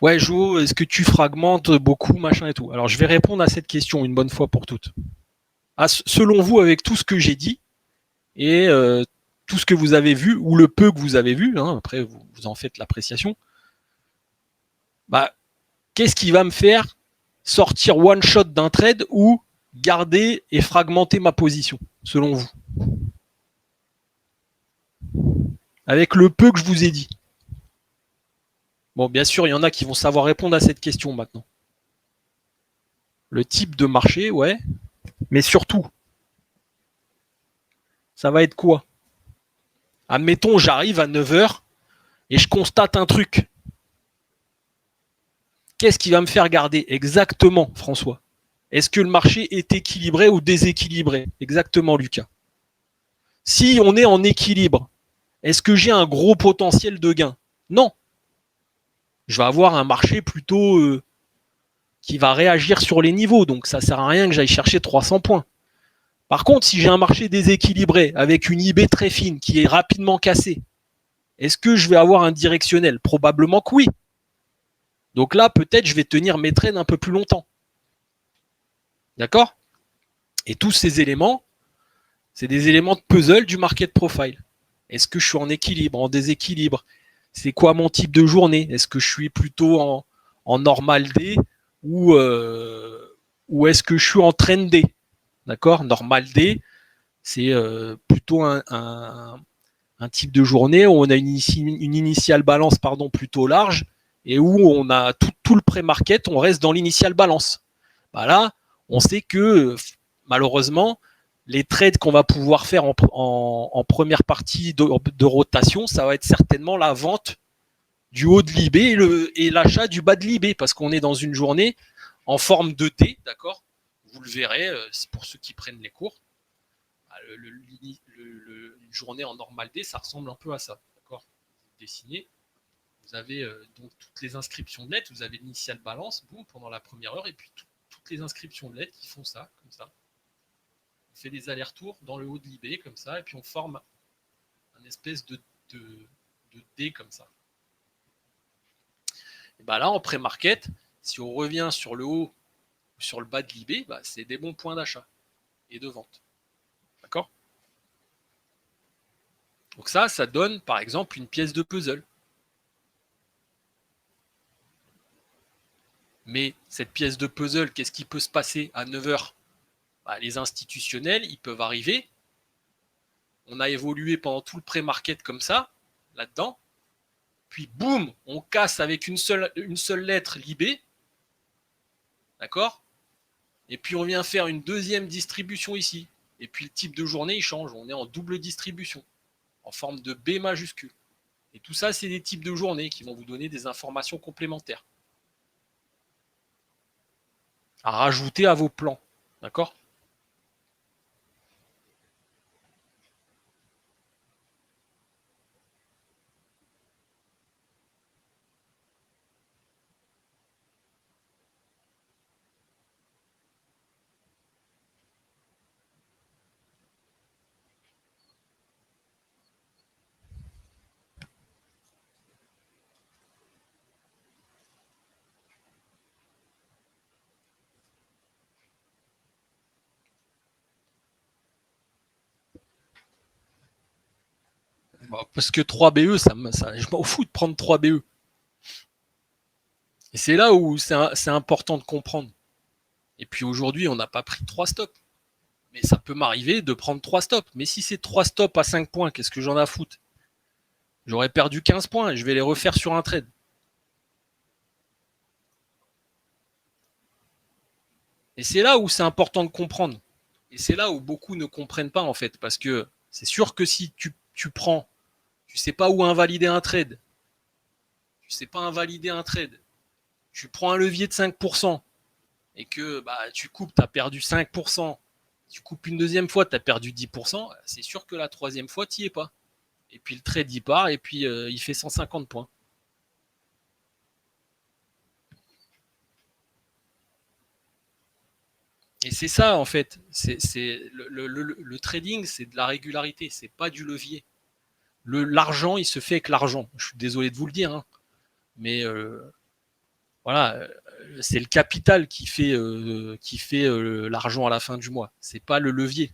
Ouais, Jo, est-ce que tu fragmentes beaucoup, machin et tout? Alors, je vais répondre à cette question une bonne fois pour toutes. Selon vous, avec tout ce que j'ai dit et tout ce que vous avez vu, ou le peu que vous avez vu, hein, après vous en faites l'appréciation, bah, qu'est-ce qui va me faire sortir one shot d'un trade ou garder et fragmenter ma position, selon vous? Avec le peu que je vous ai dit. Bon, bien sûr, il y en a qui vont savoir répondre à cette question maintenant. Le type de marché, ouais. Mais surtout, ça va être quoi? Admettons, j'arrive à 9h et je constate un truc. Qu'est-ce qui va me faire garder exactement, François? Est-ce que le marché est équilibré ou déséquilibré? Exactement, Lucas. Si on est en équilibre, est-ce que j'ai un gros potentiel de gain? Non. Je vais avoir un marché plutôt qui va réagir sur les niveaux, donc ça ne sert à rien que j'aille chercher 300 points. Par contre, si j'ai un marché déséquilibré avec une IB très fine qui est rapidement cassée, est-ce que je vais avoir un directionnel? Probablement que oui. Donc là, peut-être je vais tenir mes trades un peu plus longtemps. D'accord? Et tous ces éléments, c'est des éléments de puzzle du market profile. Est-ce que je suis en équilibre, en déséquilibre? C'est quoi mon type de journée? Est-ce que je suis plutôt en normal day ou est-ce que je suis en trend day? D'accord? Normal day, c'est plutôt un type de journée où on a une initial balance plutôt large et où on a tout le pré-market, on reste dans l'initial balance. Bah là, on sait que malheureusement, les trades qu'on va pouvoir faire en première partie de rotation, ça va être certainement la vente du haut de l'IB et l'achat du bas de l'IB, parce qu'on est dans une journée en forme de T, d'accord? Vous le verrez, pour ceux qui prennent les cours. Une journée en normal D, ça ressemble un peu à ça, d'accord? Dessiné. Vous avez donc toutes les inscriptions de lettres, vous avez l'initial balance, boum, pendant la première heure, et puis toutes les inscriptions de lettres qui font ça, comme ça. On fait des allers-retours dans le haut de l'IB, comme ça, et puis on forme un espèce de D comme ça. Et ben là, en pré-market, si on revient sur le haut ou sur le bas de l'IB, bah, c'est des bons points d'achat et de vente. D'accord? Donc ça donne par exemple une pièce de puzzle. Mais cette pièce de puzzle, qu'est-ce qui peut se passer à 9h? Bah, les institutionnels, ils peuvent arriver. On a évolué pendant tout le pré-market comme ça, là-dedans. Puis boum, on casse avec une seule lettre l'IB. D'accord? Et puis on vient faire une deuxième distribution ici. Et puis le type de journée, il change. On est en double distribution, en forme de B majuscule. Et tout ça, c'est des types de journées qui vont vous donner des informations complémentaires à rajouter à vos plans. D'accord? Bah, parce que 3 BE, je m'en fous de prendre 3 BE. Et c'est là où c'est important de comprendre. Et puis aujourd'hui, on n'a pas pris 3 stops. Mais ça peut m'arriver de prendre 3 stops. Mais si c'est 3 stops à 5 points, qu'est-ce que j'en ai à foutre? J'aurais perdu 15 points et je vais les refaire sur un trade. Et c'est là où c'est important de comprendre. Et c'est là où beaucoup ne comprennent pas en fait. Parce que c'est sûr que si tu prends, tu sais pas où invalider un trade. Tu sais pas invalider un trade. Tu prends un levier de 5% et que bah, tu coupes, tu as perdu 5%. Tu coupes une deuxième fois, tu as perdu 10%. C'est sûr que la troisième fois, tu n'y es pas. Et puis le trade, il part et puis il fait 150 points. Et c'est ça, en fait. Le trading, c'est de la régularité, c'est pas du levier. L'argent, il se fait avec l'argent. Je suis désolé de vous le dire, hein, mais voilà, c'est le capital qui fait l'argent à la fin du mois. C'est pas le levier.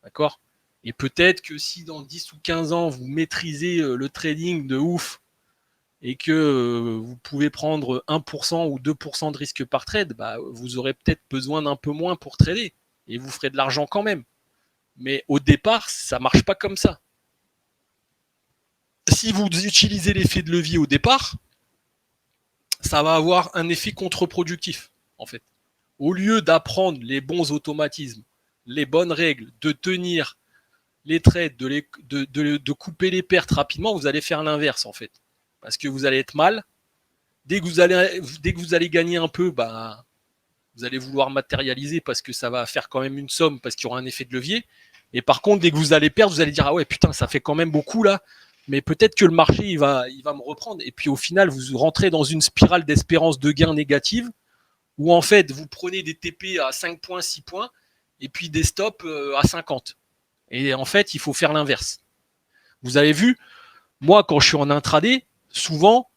D'accord? Et peut-être que si dans 10 ou 15 ans, vous maîtrisez le trading de ouf et que vous pouvez prendre 1% ou 2% de risque par trade, bah, vous aurez peut-être besoin d'un peu moins pour trader et vous ferez de l'argent quand même. Mais au départ, ça ne marche pas comme ça. Si vous utilisez l'effet de levier au départ, ça va avoir un effet contre-productif, en fait. Au lieu d'apprendre les bons automatismes, les bonnes règles, de tenir les trades, de couper les pertes rapidement, vous allez faire l'inverse, en fait. Parce que vous allez être mal. Dès que vous allez gagner un peu, bah, vous allez vouloir matérialiser parce que ça va faire quand même une somme, parce qu'il y aura un effet de levier. Et par contre, dès que vous allez perdre, vous allez dire ah ouais putain, ça fait quand même beaucoup là. Mais peut-être que le marché il va me reprendre. Et puis au final, vous rentrez dans une spirale d'espérance de gain négative où en fait vous prenez des TP à 5 points, 6 points, et puis des stops à 50. Et en fait, il faut faire l'inverse. Vous avez vu, moi, quand je suis en intraday, souvent,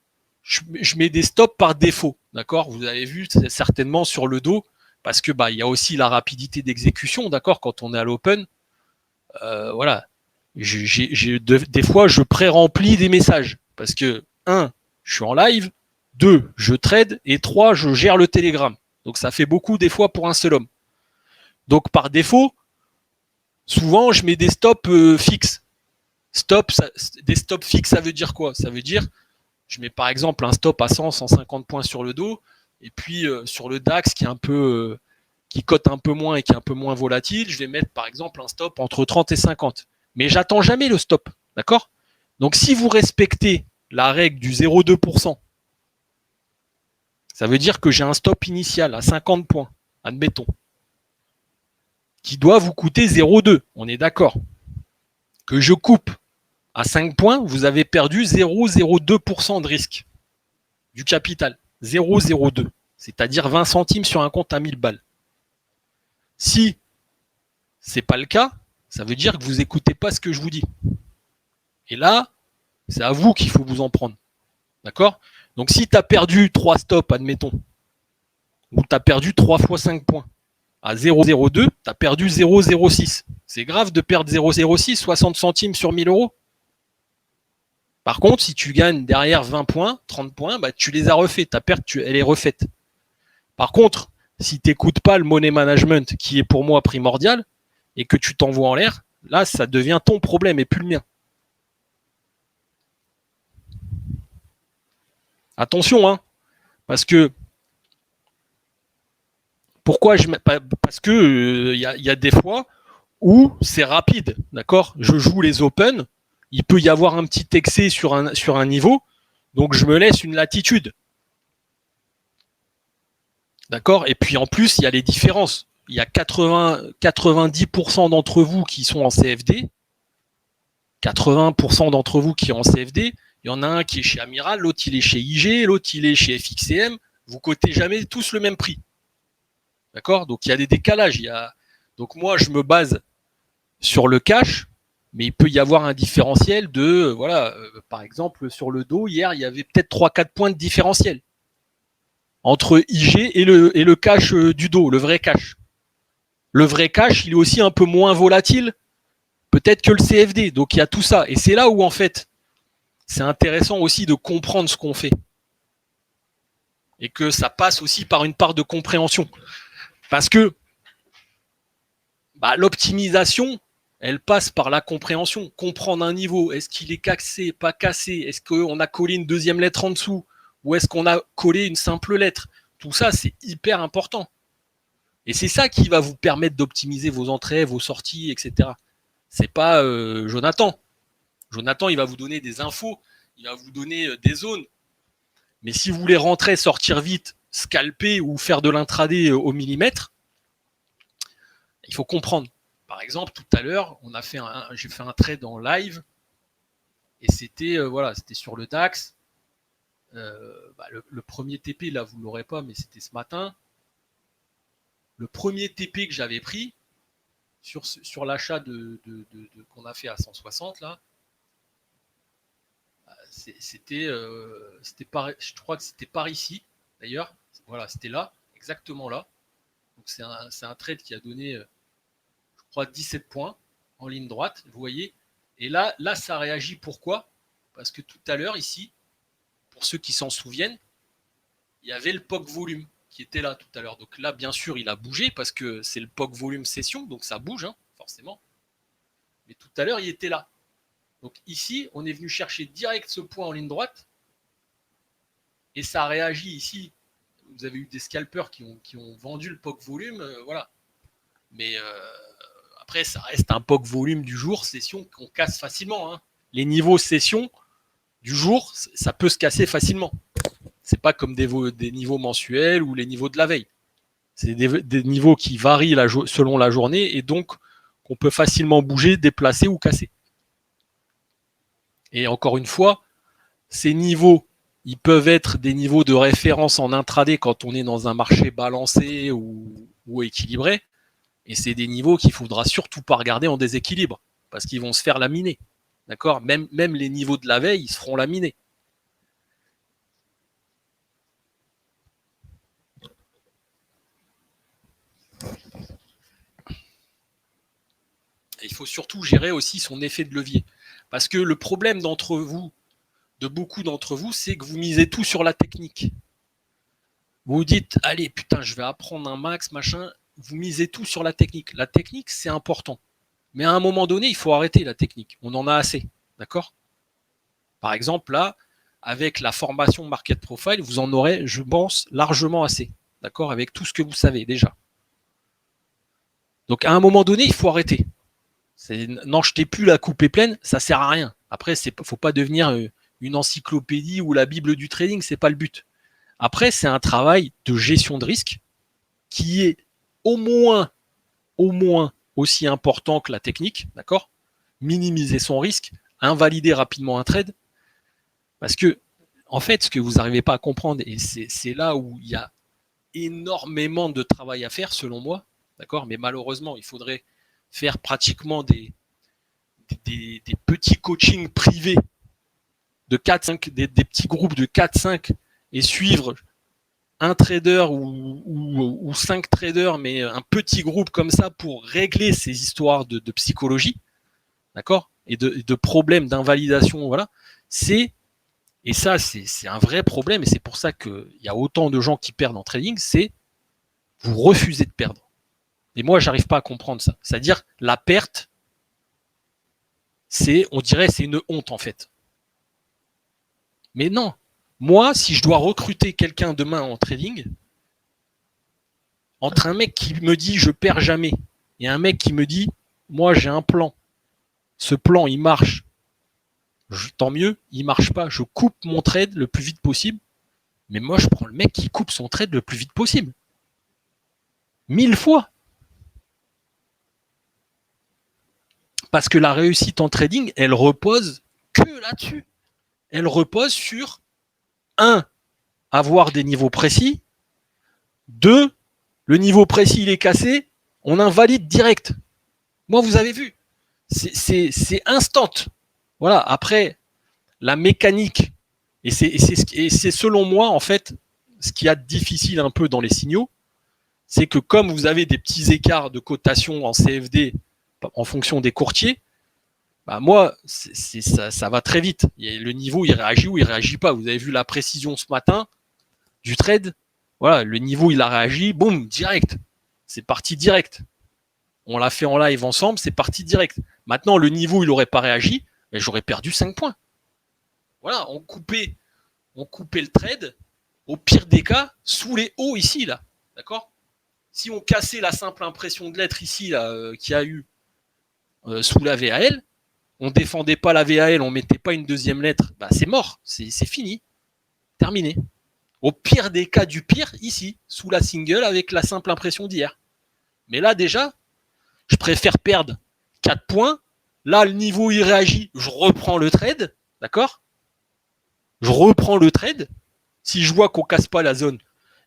je mets des stops par défaut. D'accord? Vous avez vu certainement sur le dos, parce que il y a aussi la rapidité d'exécution, d'accord, quand on est à l'open. Voilà. Des fois, je pré-remplis des messages. Parce que, 1, je suis en live, 2, je trade, et 3, je gère le Telegram. Donc ça fait beaucoup des fois pour un seul homme. Donc par défaut, souvent, je mets des stops fixes. Des stops fixes, ça veut dire quoi? Ça veut dire, je mets par exemple un stop à 100, 150 points sur le dos, et puis sur le DAX qui est un peu, qui cote un peu moins et qui est un peu moins volatile, je vais mettre par exemple un stop entre 30 et 50. Mais j'attends jamais le stop, d'accord? Donc si vous respectez la règle du 0,2%, ça veut dire que j'ai un stop initial à 50 points, admettons, qui doit vous coûter 0,2. On est d'accord. Que je coupe à 5 points, vous avez perdu 0,02% de risque du capital. 0,02. C'est-à-dire 20 centimes sur un compte à 1000 balles. Si ce n'est pas le cas, ça veut dire que vous n'écoutez pas ce que je vous dis. Et là, c'est à vous qu'il faut vous en prendre. D'accord? Donc si tu as perdu 3 stops, admettons, ou tu as perdu 3 fois 5 points, à 0,02, tu as perdu 0,06. C'est grave de perdre 0,06, 60 centimes sur 1000 euros. Par contre, si tu gagnes derrière 20 points, 30 points, tu les as refaits. Ta perte, elle est refaite. Par contre, si tu n'écoutes pas le money management, qui est pour moi primordial, et que tu t'envoies en l'air, là, ça devient ton problème et plus le mien. Attention, hein, parce que pourquoi parce que y a des fois où c'est rapide, d'accord? Je joue les open, il peut y avoir un petit excès sur un niveau, donc je me laisse une latitude. D'accord? Et puis en plus, il y a les différences. Il y a 90% d'entre vous qui sont en CFD, 80% d'entre vous qui sont en CFD, il y en a un qui est chez Amiral, l'autre il est chez IG, l'autre il est chez FXCM, vous cotez jamais tous le même prix. D'accord? Donc il y a des décalages. Donc moi je me base sur le cash, mais il peut y avoir un différentiel de, par exemple sur le dos, hier il y avait peut-être 3-4 points de différentiel entre IG et le cash du dos, le vrai cash. Le vrai cash, il est aussi un peu moins volatile, peut-être que le CFD. Donc il y a tout ça. Et c'est là où, en fait, c'est intéressant aussi de comprendre ce qu'on fait. Et que ça passe aussi par une part de compréhension. Parce que l'optimisation, elle passe par la compréhension. Comprendre un niveau. Est-ce qu'il est cassé, pas cassé? Est-ce qu'on a collé une deuxième lettre en dessous? Ou est-ce qu'on a collé une simple lettre? Tout ça, c'est hyper important. Et c'est ça qui va vous permettre d'optimiser vos entrées, vos sorties, etc. C'est pas Jonathan. Jonathan, il va vous donner des infos, il va vous donner des zones. Mais si vous voulez rentrer, sortir vite, scalper ou faire de l'intraday au millimètre, il faut comprendre. Par exemple, tout à l'heure, j'ai fait un trade en live et c'était c'était sur le DAX. Le premier TP, là, vous ne l'aurez pas, mais c'était ce matin. Le premier TP que j'avais pris sur l'achat qu'on a fait à 160, là, c'était je crois que c'était par ici, d'ailleurs. Voilà, c'était là, exactement là. Donc c'est un trade qui a donné, je crois, 17 points en ligne droite, vous voyez. Et là, ça réagit. Pourquoi? Parce que tout à l'heure, ici, pour ceux qui s'en souviennent, il y avait le POC volume qui était là tout à l'heure. Donc là, bien sûr, il a bougé parce que c'est le POC volume session, donc ça bouge, hein, forcément. Mais tout à l'heure, il était là. Donc ici, on est venu chercher direct ce point en ligne droite et ça réagit ici. Vous avez eu des scalpers qui ont vendu le POC volume, voilà. Mais après, ça reste un POC volume du jour, session qu'on casse facilement. Hein. Les niveaux session du jour, ça peut se casser facilement. C'est pas comme des niveaux mensuels ou les niveaux de la veille. C'est des niveaux qui varient selon la journée et donc qu'on peut facilement bouger, déplacer ou casser. Et encore une fois, ces niveaux, ils peuvent être des niveaux de référence en intraday quand on est dans un marché balancé ou équilibré. Et c'est des niveaux qu'il ne faudra surtout pas regarder en déséquilibre, parce qu'ils vont se faire laminer. D'accord, même les niveaux de la veille, ils se feront laminer. Et il faut surtout gérer aussi son effet de levier. Parce que le problème de beaucoup d'entre vous, c'est que vous misez tout sur la technique. Vous vous dites, allez, putain, je vais apprendre un max, machin. Vous misez tout sur la technique. La technique, c'est important. Mais à un moment donné, il faut arrêter la technique. On en a assez. D'accord? Par exemple, là, avec la formation Market Profile, vous en aurez, je pense, largement assez. D'accord? Avec tout ce que vous savez déjà. Donc, à un moment donné, il faut arrêter. Non, je t'ai plus la coupe est pleine, ça sert à rien. Après, faut pas devenir une encyclopédie ou la Bible du trading, c'est pas le but. Après, c'est un travail de gestion de risque qui est au moins aussi important que la technique, d'accord? Minimiser son risque, invalider rapidement un trade, parce que, en fait, ce que vous n'arrivez pas à comprendre, et c'est là où il y a énormément de travail à faire, selon moi, d'accord? Mais malheureusement, il faudrait faire pratiquement des petits coachings privés de 4-5, des petits groupes de 4-5 et suivre un trader ou 5 traders, mais un petit groupe comme ça pour régler ces histoires de psychologie, d'accord, et de problèmes d'invalidation, voilà, et ça, c'est un vrai problème, et c'est pour ça qu'il y a autant de gens qui perdent en trading, c'est vous refusez de perdre. Et moi, j'arrive pas à comprendre ça. C'est-à-dire, la perte, on dirait, c'est une honte, en fait. Mais non. Moi, si je dois recruter quelqu'un demain en trading, entre un mec qui me dit je perds jamais et un mec qui me dit moi j'ai un plan, ce plan il marche, tant mieux, il marche pas, je coupe mon trade le plus vite possible, mais moi je prends le mec qui coupe son trade le plus vite possible. 1000 fois. Parce que la réussite en trading, elle repose que là-dessus. Elle repose sur 1. Avoir des niveaux précis. 2. Le niveau précis il est cassé, on invalide direct. Moi vous avez vu, c'est instant. Voilà, après, la mécanique, et c'est selon moi, en fait, ce qui y a de difficile un peu dans les signaux, c'est que comme vous avez des petits écarts de cotation en CFD en fonction des courtiers, bah moi, ça va très vite. Le niveau, il réagit ou il réagit pas. Vous avez vu la précision ce matin du trade. Voilà, le niveau, il a réagi, boum, direct. C'est parti direct. On l'a fait en live ensemble, c'est parti direct. Maintenant, le niveau, il n'aurait pas réagi, mais j'aurais perdu 5 points. Voilà, on coupait le trade, au pire des cas, sous les hauts ici, là. D'accord? Si on cassait la simple impression de lettre ici, là, qu'il y a eu sous la VAL, on ne défendait pas la VAL, on ne mettait pas une deuxième lettre, bah c'est mort, c'est fini, terminé. Au pire des cas du pire, ici, sous la single, avec la simple impression d'hier. Mais là, déjà, je préfère perdre 4 points. Là, le niveau, il réagit, je reprends le trade, d'accord? Je reprends le trade. Si je vois qu'on casse pas la zone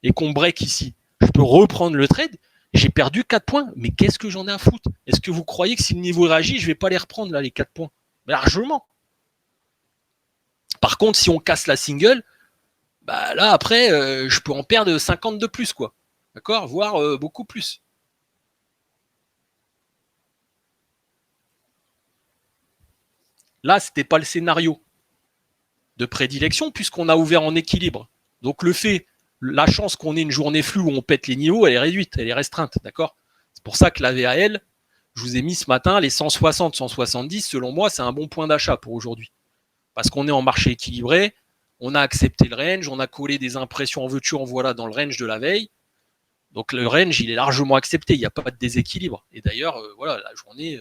et qu'on break ici, je peux reprendre le trade. J'ai perdu 4 points. Mais qu'est-ce que j'en ai à foutre? Est-ce que vous croyez que si le niveau réagit, je vais pas les reprendre là, les 4 points? Mais largement. Par contre, si on casse la single, bah là après, je peux en perdre 50 de plus, quoi. D'accord? Voire beaucoup plus. Là, c'était pas le scénario de prédilection puisqu'on a ouvert en équilibre. Donc la chance qu'on ait une journée floue où on pète les niveaux, elle est réduite, elle est restreinte, d'accord? C'est pour ça que la VAL, je vous ai mis ce matin les 160, 170, selon moi, c'est un bon point d'achat pour aujourd'hui. Parce qu'on est en marché équilibré, on a accepté le range, on a collé des impressions en veux-tu, en voilà dans le range de la veille. Donc le range, il est largement accepté, il n'y a pas de déséquilibre. Et d'ailleurs, voilà, la journée,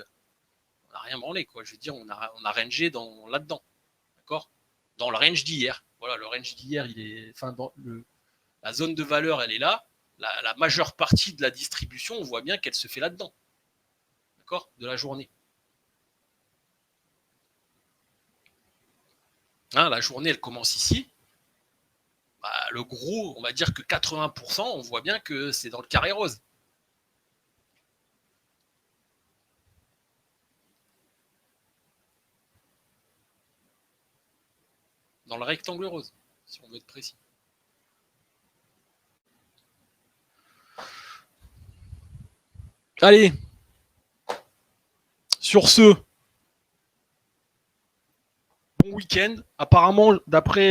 on n'a rien branlé, quoi. Je veux dire, on a rangé là-dedans, d'accord? Dans le range d'hier. Voilà, le range d'hier, il est, enfin, la zone de valeur, elle est là. La majeure partie de la distribution, on voit bien qu'elle se fait là-dedans, d'accord, de la journée. Hein, la journée, elle commence ici. Bah, le gros, on va dire que 80%, on voit bien que c'est dans le carré rose. dans le rectangle rose, si on veut être précis. Allez, sur ce, bon week-end. Apparemment, d'après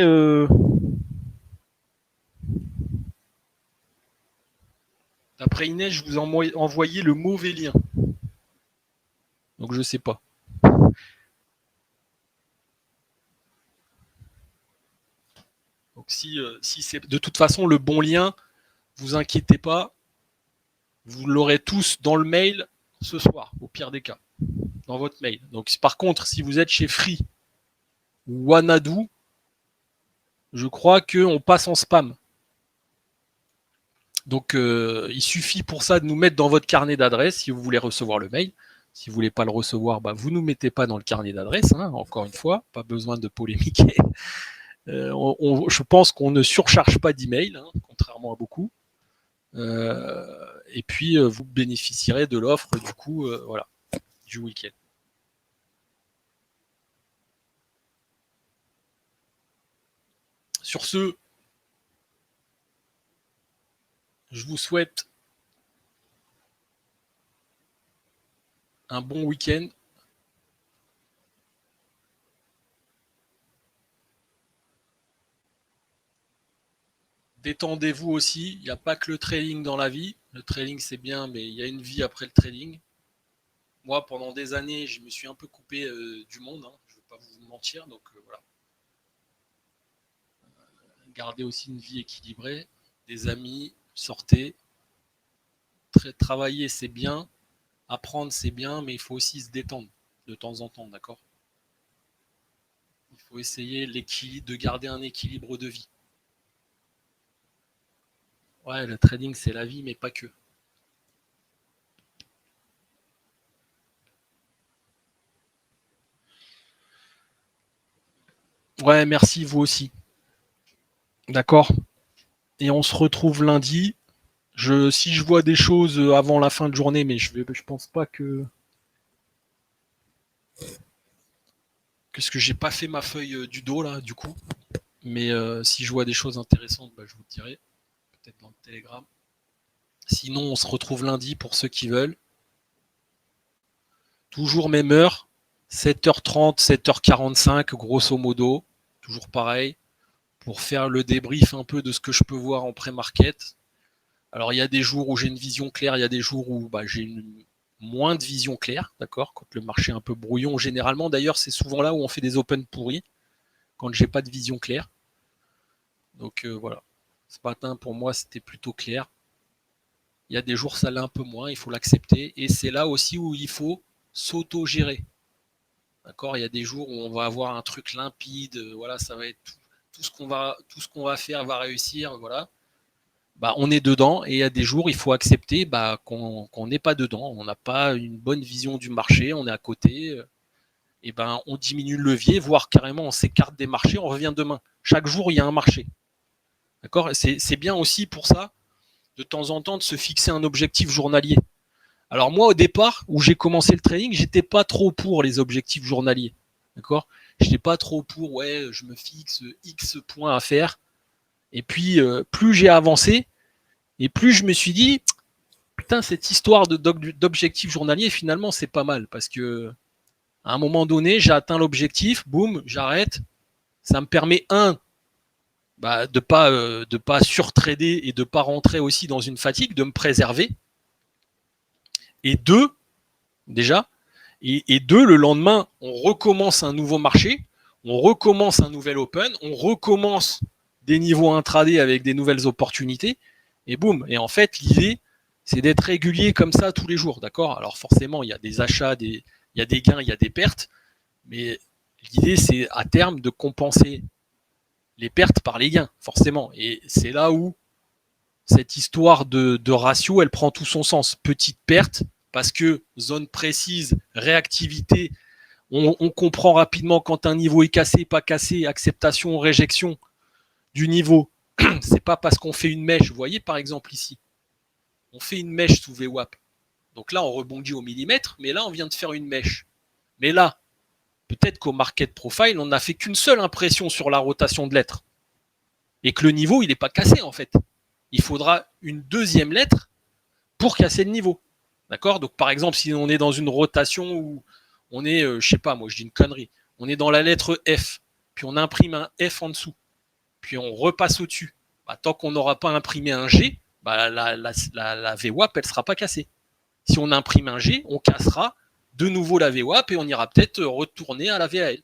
Inès, je vous ai envoyé le mauvais lien. Donc je sais pas. Donc si c'est de toute façon le bon lien, vous inquiétez pas, vous l'aurez tous dans le mail ce soir, au pire des cas, dans votre mail. Donc par contre, si vous êtes chez Free ou Wanadu, je crois qu'on passe en spam. Donc il suffit pour ça de nous mettre dans votre carnet d'adresse si vous voulez recevoir le mail. Si vous voulez pas le recevoir, bah, vous nous mettez pas dans le carnet d'adresse, hein, encore une fois, pas besoin de polémiquer. Je pense qu'on ne surcharge pas d'emails, hein, contrairement à beaucoup. Et puis vous bénéficierez de l'offre du coup, voilà, du week-end. Sur ce, je vous souhaite un bon week-end. Détendez-vous aussi, il n'y a pas que le trading dans la vie. Le trading c'est bien, mais il y a une vie après le trading. Moi, pendant des années, je me suis un peu coupé du monde, hein, je ne vais pas vous mentir, donc voilà. Gardez aussi une vie équilibrée, des amis, sortez, travailler c'est bien, apprendre c'est bien, mais il faut aussi se détendre de temps en temps, d'accord? Il faut essayer de garder un équilibre de vie. Ouais, le trading c'est la vie, mais pas que. Ouais, merci, vous aussi. D'accord. Et on se retrouve lundi. Si je vois des choses avant la fin de journée, mais je pense pas que. Parce que j'ai pas fait ma feuille du dos là, du coup. Mais si je vois des choses intéressantes, bah, je vous le dirai. Peut-être dans le Telegram. Sinon, on se retrouve lundi pour ceux qui veulent. Toujours même heure. 7h30, 7h45, grosso modo. Toujours pareil. Pour faire le débrief un peu de ce que je peux voir en pré-market. Alors, il y a des jours où j'ai une vision claire, il y a des jours où bah, j'ai moins de vision claire, d'accord, quand le marché est un peu brouillon. Généralement, d'ailleurs, c'est souvent là où on fait des open pourris, quand j'ai pas de vision claire. Donc voilà. Ce matin, pour moi, c'était plutôt clair. Il y a des jours, ça l'est un peu moins, il faut l'accepter. Et c'est là aussi où il faut s'auto-gérer. D'accord. Il y a des jours où on va avoir un truc limpide, voilà, ça va être tout ce qu'on va faire va réussir, voilà. Bah, on est dedans, et il y a des jours, il faut accepter bah, qu'on n'est pas dedans, on n'a pas une bonne vision du marché, on est à côté, et ben on diminue le levier, voire carrément on s'écarte des marchés, on revient demain. Chaque jour, il y a un marché. D'accord. C'est bien aussi pour ça, de temps en temps, de se fixer un objectif journalier. Alors moi, au départ, où j'ai commencé le trading, j'étais pas trop pour les objectifs journaliers. D'accord. J'étais pas trop pour, ouais, je me fixe X points à faire. Et puis, plus j'ai avancé, et plus je me suis dit, putain, cette histoire d'objectif journalier, finalement, c'est pas mal. Parce que à un moment donné, j'ai atteint l'objectif, boum, j'arrête. Ça me permet, bah, de pas surtrader et de pas rentrer aussi dans une fatigue, de me préserver. Et deux, déjà, et deux, le lendemain, on recommence un nouveau marché, on recommence un nouvel open, on recommence des niveaux intraday avec des nouvelles opportunités, et boum. Et en fait, l'idée, c'est d'être régulier comme ça tous les jours, d'accord? Alors forcément, il y a des achats, il y a des gains, il y a des pertes, mais l'idée, c'est à terme de compenser les pertes par les gains, forcément. Et c'est là où cette histoire de ratio, elle prend tout son sens. Petite perte, parce que zone précise, réactivité, on comprend rapidement quand un niveau est cassé, pas cassé, acceptation, réjection du niveau. C'est pas parce qu'on fait une mèche, vous voyez par exemple ici, on fait une mèche sous VWAP. Donc là, on rebondit au millimètre, mais là, on vient de faire une mèche. Mais là, peut-être qu'au market profile, on n'a fait qu'une seule impression sur la rotation de lettres. Et que le niveau, il n'est pas cassé en fait. Il faudra une deuxième lettre pour casser le niveau. D'accord? Donc par exemple, si on est dans une rotation où on est, je sais pas, moi je dis une connerie, on est dans la lettre F, puis on imprime un F en dessous, puis on repasse au-dessus. Bah, tant qu'on n'aura pas imprimé un G, bah, la VWAP, elle ne sera pas cassée. Si on imprime un G, on cassera de nouveau la VWAP et on ira peut-être retourner à la VAL.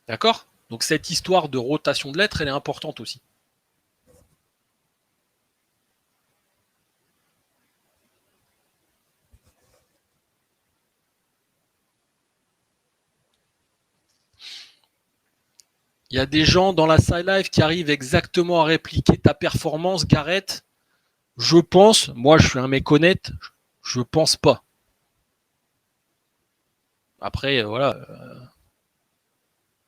D'accord? Donc cette histoire de rotation de lettres, elle est importante aussi. Il y a des gens dans la side live qui arrivent exactement à répliquer ta performance, Gareth. Je pense, moi je suis un mec honnête, je pense pas. Après, voilà.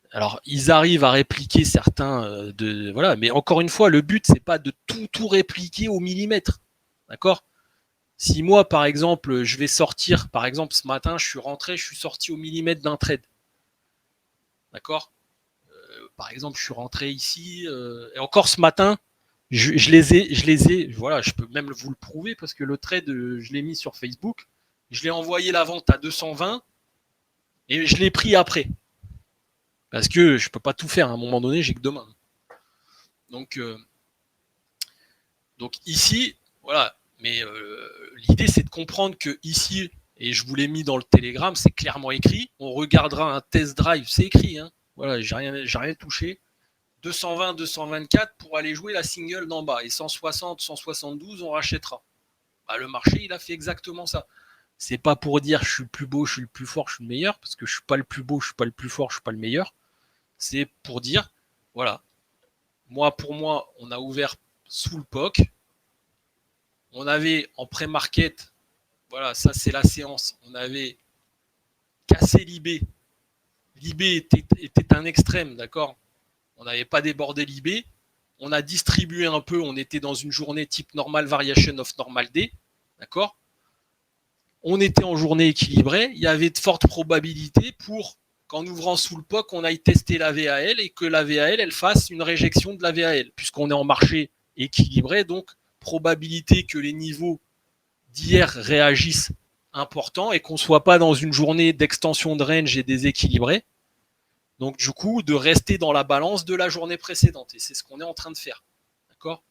Alors, ils arrivent à répliquer certains de. Voilà, mais encore une fois, le but, c'est pas de tout répliquer au millimètre. D'accord? Si moi, par exemple, je vais sortir, par exemple, ce matin, je suis rentré, je suis sorti au millimètre d'un trade. D'accord? Par exemple, je suis rentré ici, et encore ce matin, je les ai, voilà, je peux même vous le prouver parce que le trade, je l'ai mis sur Facebook, je l'ai envoyé la vente à 220 et je l'ai pris après. Parce que je peux pas tout faire, à un moment donné, j'ai que demain. Donc ici, voilà, mais l'idée c'est de comprendre que ici, et je vous l'ai mis dans le Telegram, c'est clairement écrit, on regardera un test drive, c'est écrit, hein, voilà, j'ai rien touché. 220, 224 pour aller jouer la single d'en bas. Et 160, 172, on rachètera. Bah, le marché, il a fait exactement ça. C'est pas pour dire je suis le plus beau, je suis le plus fort, je suis le meilleur, parce que je suis pas le plus beau, je suis pas le plus fort, je suis pas le meilleur. C'est pour dire, voilà, pour moi, on a ouvert sous le POC. On avait en pré-market, voilà, ça c'est la séance, on avait cassé l'IB. L'IB était un extrême, d'accord? On n'avait pas débordé l'IB. On a distribué un peu, on était dans une journée type normal variation of normal day, d'accord? On était en journée équilibrée, il y avait de fortes probabilités pour qu'en ouvrant sous le POC, on aille tester la VAL et que la VAL, elle fasse une réjection de la VAL, puisqu'on est en marché équilibré, donc probabilité que les niveaux d'hier réagissent important et qu'on ne soit pas dans une journée d'extension de range et déséquilibré. Donc du coup, de rester dans la balance de la journée précédente. Et c'est ce qu'on est en train de faire. D'accord?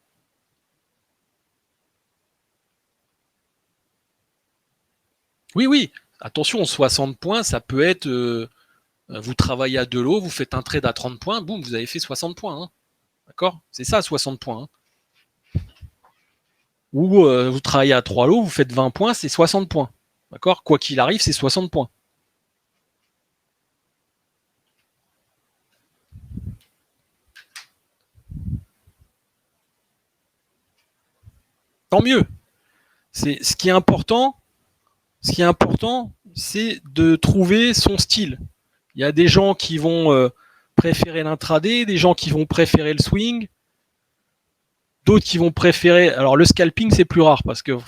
Oui, oui. Attention, 60 points, ça peut être... vous travaillez à de l'eau, vous faites un trade à 30 points, boum, vous avez fait 60 points. Hein. D'accord? C'est ça, 60 points. Hein. Ou vous travaillez à 3 lots, vous faites 20 points, c'est 60 points. D'accord? Quoi qu'il arrive, c'est 60 points. Tant mieux. C'est ce qui est important, c'est de trouver son style. Il y a des gens qui vont préférer l'intraday, des gens qui vont préférer le swing, d'autres qui vont préférer. Alors le scalping, c'est plus rare parce que le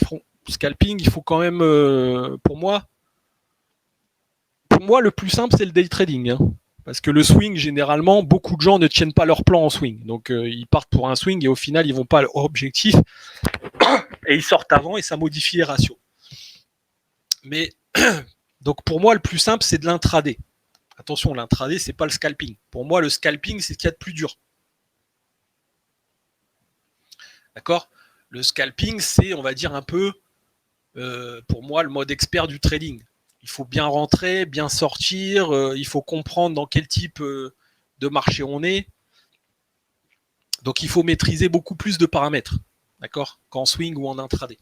scalping, il faut quand même, pour moi, le plus simple, c'est le day trading. Hein. Parce que le swing, généralement, beaucoup de gens ne tiennent pas leur plan en swing. Donc ils partent pour un swing et au final, ils vont pas à leur objectif et ils sortent avant et ça modifie les ratios. Mais donc pour moi, le plus simple, c'est de l'intraday. Attention, l'intraday, c'est pas le scalping. Pour moi, le scalping, c'est ce qu'il y a de plus dur. D'accord? Le scalping, c'est, on va dire, un peu, pour moi, le mode expert du trading. Il faut bien rentrer, bien sortir, il faut comprendre dans quel type de marché on est. Donc, il faut maîtriser beaucoup plus de paramètres, d'accord? Qu'en swing ou en intraday.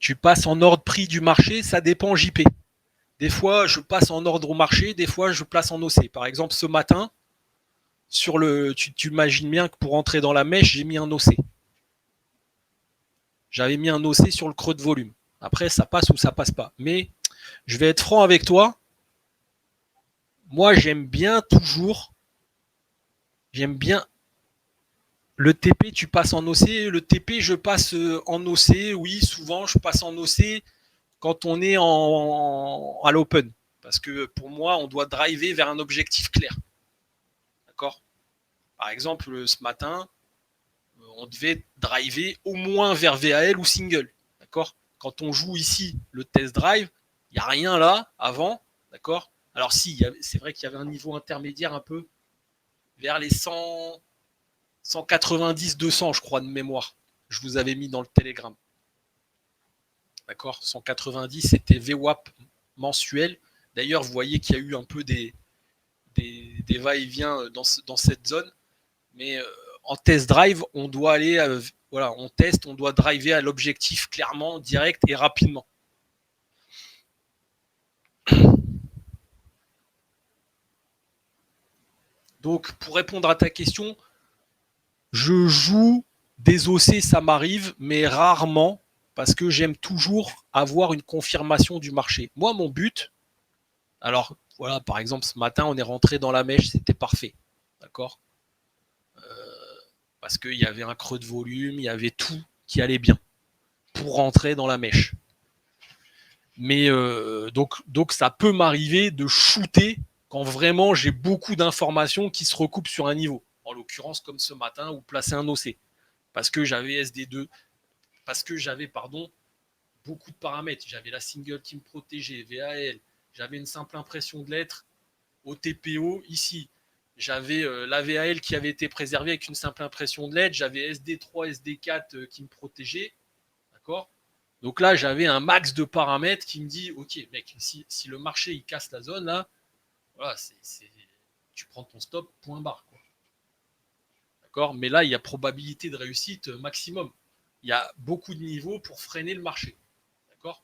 Tu passes en ordre prix du marché, ça dépend JP. Des fois, je passe en ordre au marché, des fois, je place en OC. Par exemple, ce matin, tu imagines bien que pour entrer dans la mèche, j'ai mis un OC. J'avais mis un OC sur le creux de volume. Après, ça passe ou ça passe pas. Mais je vais être franc avec toi. Moi, j'aime bien Le TP, tu passes en OC. Le TP, je passe en OC. Oui, souvent, je passe en OC quand on est à l'open. Parce que pour moi, on doit driver vers un objectif clair. D'accord? Par exemple, ce matin, on devait driver au moins vers VAL ou single. D'accord? Quand on joue ici le test drive, il n'y a rien là avant. D'accord? Alors si, c'est vrai qu'il y avait un niveau intermédiaire un peu vers les 100, 190, 200, je crois, de mémoire. Je vous avais mis dans le Telegram. D'accord? 190, c'était VWAP mensuel. D'ailleurs, vous voyez qu'il y a eu un peu des va-et-vient dans cette zone. Mais en test drive, on doit aller, voilà, on teste, on doit driver à l'objectif clairement, direct et rapidement. Donc, pour répondre à ta question, je joue des OC, ça m'arrive, mais rarement, parce que j'aime toujours avoir une confirmation du marché. Moi, mon but, alors voilà, par exemple, ce matin, on est rentré dans la mèche, c'était parfait. D'accord? Parce qu'il y avait un creux de volume, il y avait tout qui allait bien pour rentrer dans la mèche. Mais donc ça peut m'arriver de shooter quand vraiment j'ai beaucoup d'informations qui se recoupent sur un niveau. En l'occurrence, comme ce matin, ou placer un OC. Parce que j'avais SD2, parce que j'avais, beaucoup de paramètres. J'avais la single qui me protégeait, VAL, j'avais une simple impression de lettres, OTPO ici. J'avais la VAL qui avait été préservée avec une simple impression de lettres, j'avais SD3, SD4 qui me protégeaient. D'accord? Donc là, j'avais un max de paramètres qui me dit, ok, mec, si le marché il casse la zone là, voilà, tu prends ton stop, point barre. Quoi. D'accord? Mais là, il y a probabilité de réussite maximum. Il y a beaucoup de niveaux pour freiner le marché. D'accord?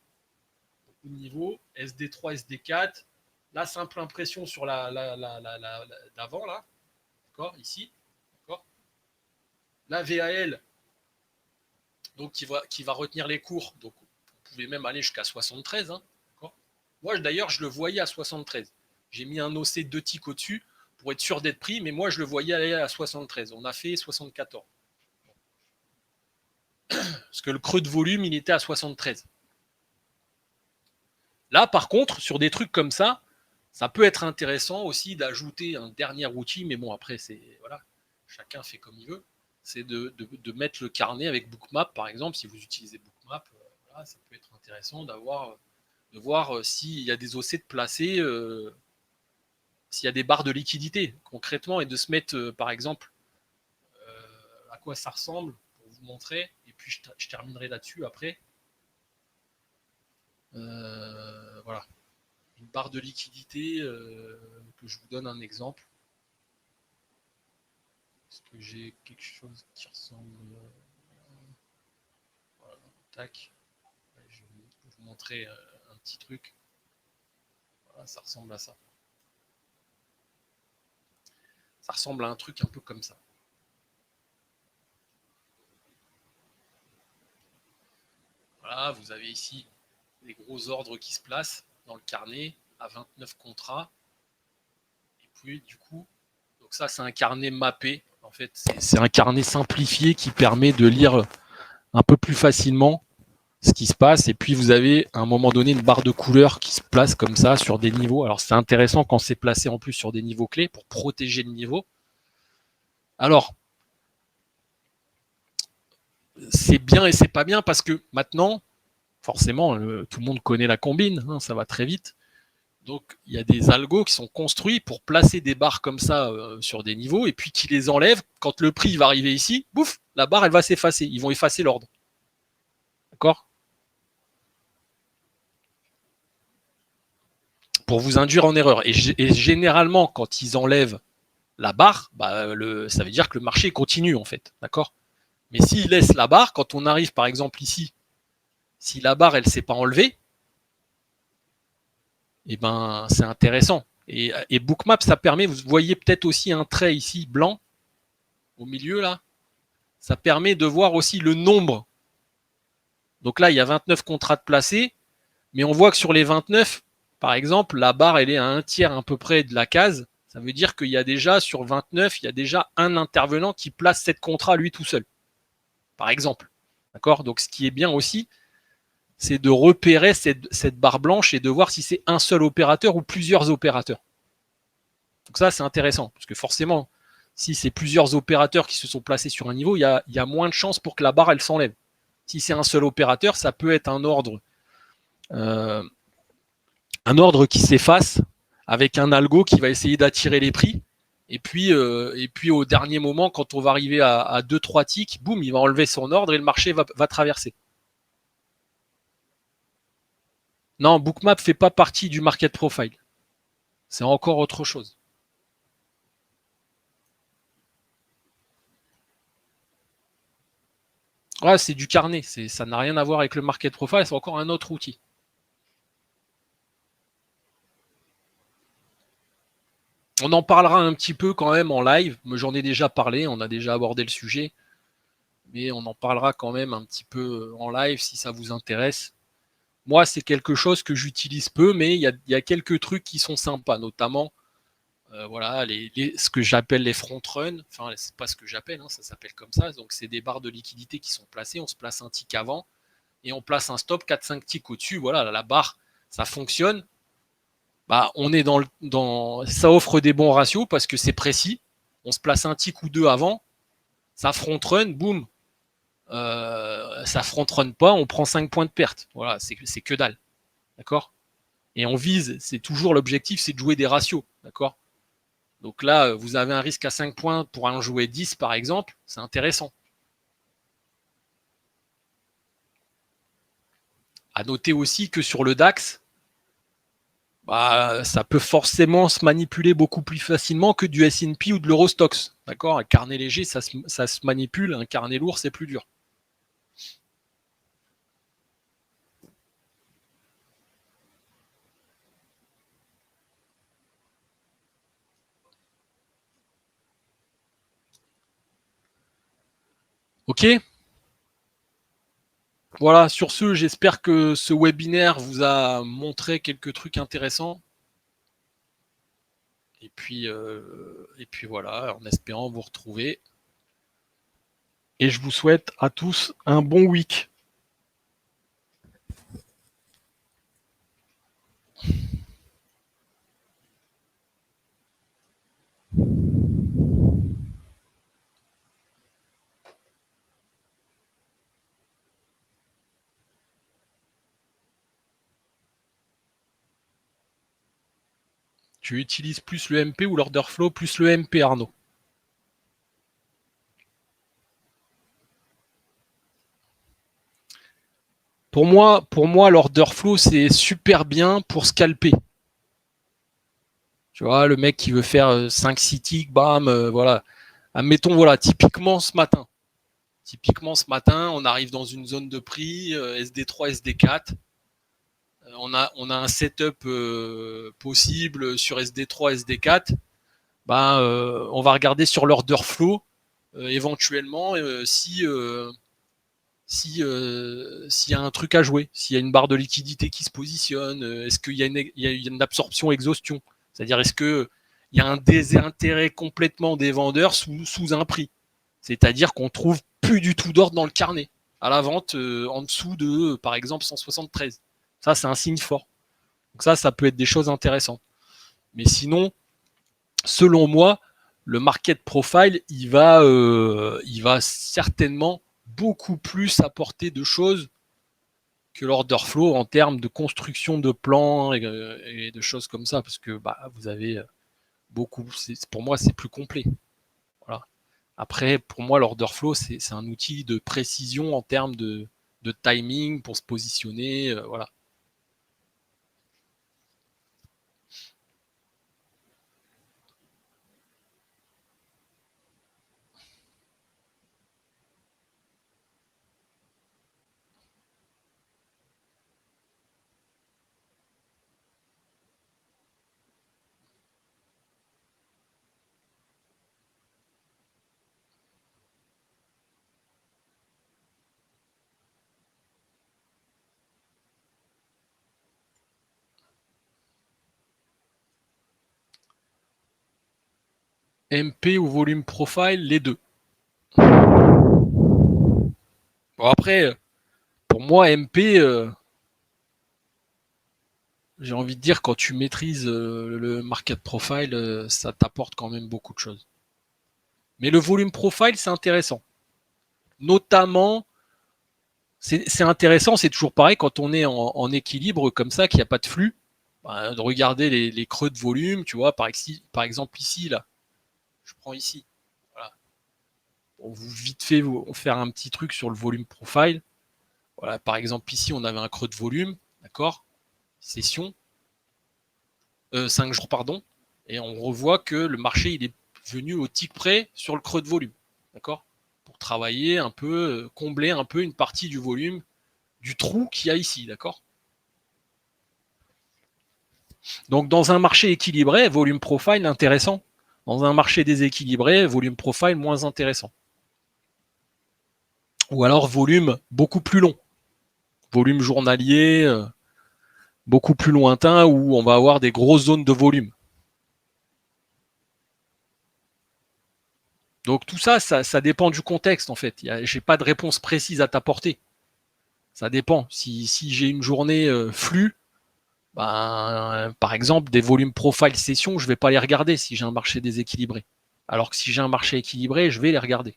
Beaucoup de niveaux, SD3, SD4, la simple impression sur d'avant là, d'accord, ici, d'accord. La VAL, donc qui va retenir les cours, donc vous pouvez même aller jusqu'à 73, hein, d'accord. Moi d'ailleurs je le voyais à 73. J'ai mis un OC 2 ticks au-dessus pour être sûr d'être pris, mais moi je le voyais aller à 73. On a fait 74. Parce que le creux de volume, il était à 73. Là, par contre, sur des trucs comme ça peut être intéressant aussi d'ajouter un dernier outil, mais bon, après, c'est voilà, chacun fait comme il veut. C'est de mettre le carnet avec Bookmap, par exemple, si vous utilisez Bookmap, voilà, ça peut être intéressant de voir s'il y a des OC de placer, s'il y a des barres de liquidité concrètement, et de se mettre, par exemple, à quoi ça ressemble pour vous montrer, et puis je terminerai là-dessus après. Voilà. Une barre de liquidité, que je vous donne un exemple. Est-ce que j'ai quelque chose qui ressemble, voilà, tac. Je vais vous montrer un petit truc. Voilà, ça ressemble à ça. Ça ressemble à un truc un peu comme ça. Voilà, vous avez ici les gros ordres qui se placent dans le carnet à 29 contrats. Et puis du coup, donc ça c'est un carnet mappé. En fait, c'est un carnet simplifié qui permet de lire un peu plus facilement ce qui se passe. Et puis vous avez à un moment donné une barre de couleurs qui se place comme ça sur des niveaux. Alors c'est intéressant quand c'est placé en plus sur des niveaux clés pour protéger le niveau. Alors, c'est bien et c'est pas bien parce que maintenant, forcément, tout le monde connaît la combine, hein, ça va très vite. Donc il y a des algos qui sont construits pour placer des barres comme ça sur des niveaux et puis qui les enlèvent quand le prix va arriver ici, bouf, la barre elle va s'effacer. Ils vont effacer l'ordre. D'accord? Pour vous induire en erreur. Et généralement, quand ils enlèvent la barre, ça veut dire que le marché continue en fait. D'accord? Mais s'ils laissent la barre, quand on arrive par exemple ici, si la barre elle s'est pas enlevée, eh ben c'est intéressant. Et Bookmap, ça permet, vous voyez peut-être aussi un trait ici blanc au milieu là, ça permet de voir aussi le nombre. Donc là, il y a 29 contrats de placés, mais on voit que sur les 29, par exemple, la barre elle est à un tiers à peu près de la case. Ça veut dire qu'il y a déjà, sur 29, il y a déjà un intervenant qui place 7 contrats lui tout seul, par exemple. D'accord? Donc ce qui est bien aussi, c'est de repérer cette barre blanche et de voir si c'est un seul opérateur ou plusieurs opérateurs. Donc ça, c'est intéressant, parce que forcément, si c'est plusieurs opérateurs qui se sont placés sur un niveau, il y a moins de chances pour que la barre, elle s'enlève. Si c'est un seul opérateur, ça peut être euh, un ordre qui s'efface avec un algo qui va essayer d'attirer les prix. Et puis au dernier moment, quand on va arriver à 2-3 ticks, boum, il va enlever son ordre et le marché va traverser. Non, Bookmap fait pas partie du market profile. C'est encore autre chose. Ouais, c'est du carnet. Ça n'a rien à voir avec le market profile. C'est encore un autre outil. On en parlera un petit peu quand même en live. Mais j'en ai déjà parlé. On a déjà abordé le sujet. Mais on en parlera quand même un petit peu en live si ça vous intéresse. Moi, c'est quelque chose que j'utilise peu, mais il y a quelques trucs qui sont sympas, notamment voilà, ce que j'appelle les front runs. Enfin, c'est pas ce que j'appelle, hein, ça s'appelle comme ça. Donc, c'est des barres de liquidité qui sont placées. On se place un tick avant et on place un stop 4-5 ticks au-dessus. Voilà, la barre, ça fonctionne. Bah, on est ça offre des bons ratios parce que c'est précis. On se place un tick ou deux avant, ça front run, boum. Ça front run pas, on prend 5 points de perte. Voilà, c'est que dalle. D'accord? Et on vise, c'est toujours l'objectif, c'est de jouer des ratios. D'accord? Donc là, vous avez un risque à 5 points pour en jouer 10 par exemple, c'est intéressant. À noter aussi que sur le DAX, bah, ça peut forcément se manipuler beaucoup plus facilement que du S&P ou de l'Eurostox. D'accord? Un carnet léger, ça se manipule, un carnet lourd, c'est plus dur. Ok? Voilà, sur ce, j'espère que ce webinaire vous a montré quelques trucs intéressants. Et puis voilà, en espérant vous retrouver. Et je vous souhaite à tous un bon week. Tu utilises plus le MP ou l'order flow plus le MP, Arnaud? Pour moi, l'order flow, c'est super bien pour scalper. Tu vois, le mec qui veut faire 5-6 ticks, bam, voilà. Admettons, voilà, typiquement ce matin. Typiquement ce matin, on arrive dans une zone de prix, SD3, SD4. On a un setup possible sur SD3, SD4. Ben, on va regarder sur l'order flow, éventuellement, s'il y a un truc à jouer, s'il y a une barre de liquidité qui se positionne, est-ce qu'il y a une absorption exhaustion, c'est-à-dire est-ce qu'il y a un désintérêt complètement des vendeurs sous un prix, c'est-à-dire qu'on trouve plus du tout d'ordre dans le carnet à la vente en dessous de par exemple 173. Ça c'est un signe fort. Donc ça peut être des choses intéressantes. Mais sinon, selon moi, le market profile, il va certainement beaucoup plus apporter de choses que l'order flow en termes de construction de plans et de choses comme ça, parce que bah, vous avez beaucoup, pour moi c'est plus complet. Voilà. Après, pour moi, l'order flow, c'est un outil de précision en termes de timing pour se positionner. Voilà. MP ou volume profile, les deux. Bon après, pour moi, MP, j'ai envie de dire, quand tu maîtrises le market profile, ça t'apporte quand même beaucoup de choses. Mais le volume profile, c'est intéressant. Notamment, c'est intéressant, c'est toujours pareil quand on est en équilibre comme ça, qu'il n'y a pas de flux, de regarder les creux de volume, tu vois, par exemple ici, là, je prends ici. Voilà. Pour vous vite fait faire un petit truc sur le volume profile. Voilà, par exemple ici, on avait un creux de volume, d'accord, session, 5 jours, pardon, et on revoit que le marché il est venu au tick près sur le creux de volume, d'accord, pour travailler un peu, combler un peu une partie du volume du trou qu'il y a ici, d'accord. Donc dans un marché équilibré, volume profile intéressant. Dans un marché déséquilibré, volume profile moins intéressant. Ou alors volume beaucoup plus long, volume journalier beaucoup plus lointain où on va avoir des grosses zones de volume. Donc tout ça, ça dépend du contexte en fait. J'ai pas de réponse précise à t'apporter. Ça dépend. Si j'ai une journée flux, par exemple, des volumes profile session, je vais pas les regarder si j'ai un marché déséquilibré. Alors que si j'ai un marché équilibré, je vais les regarder.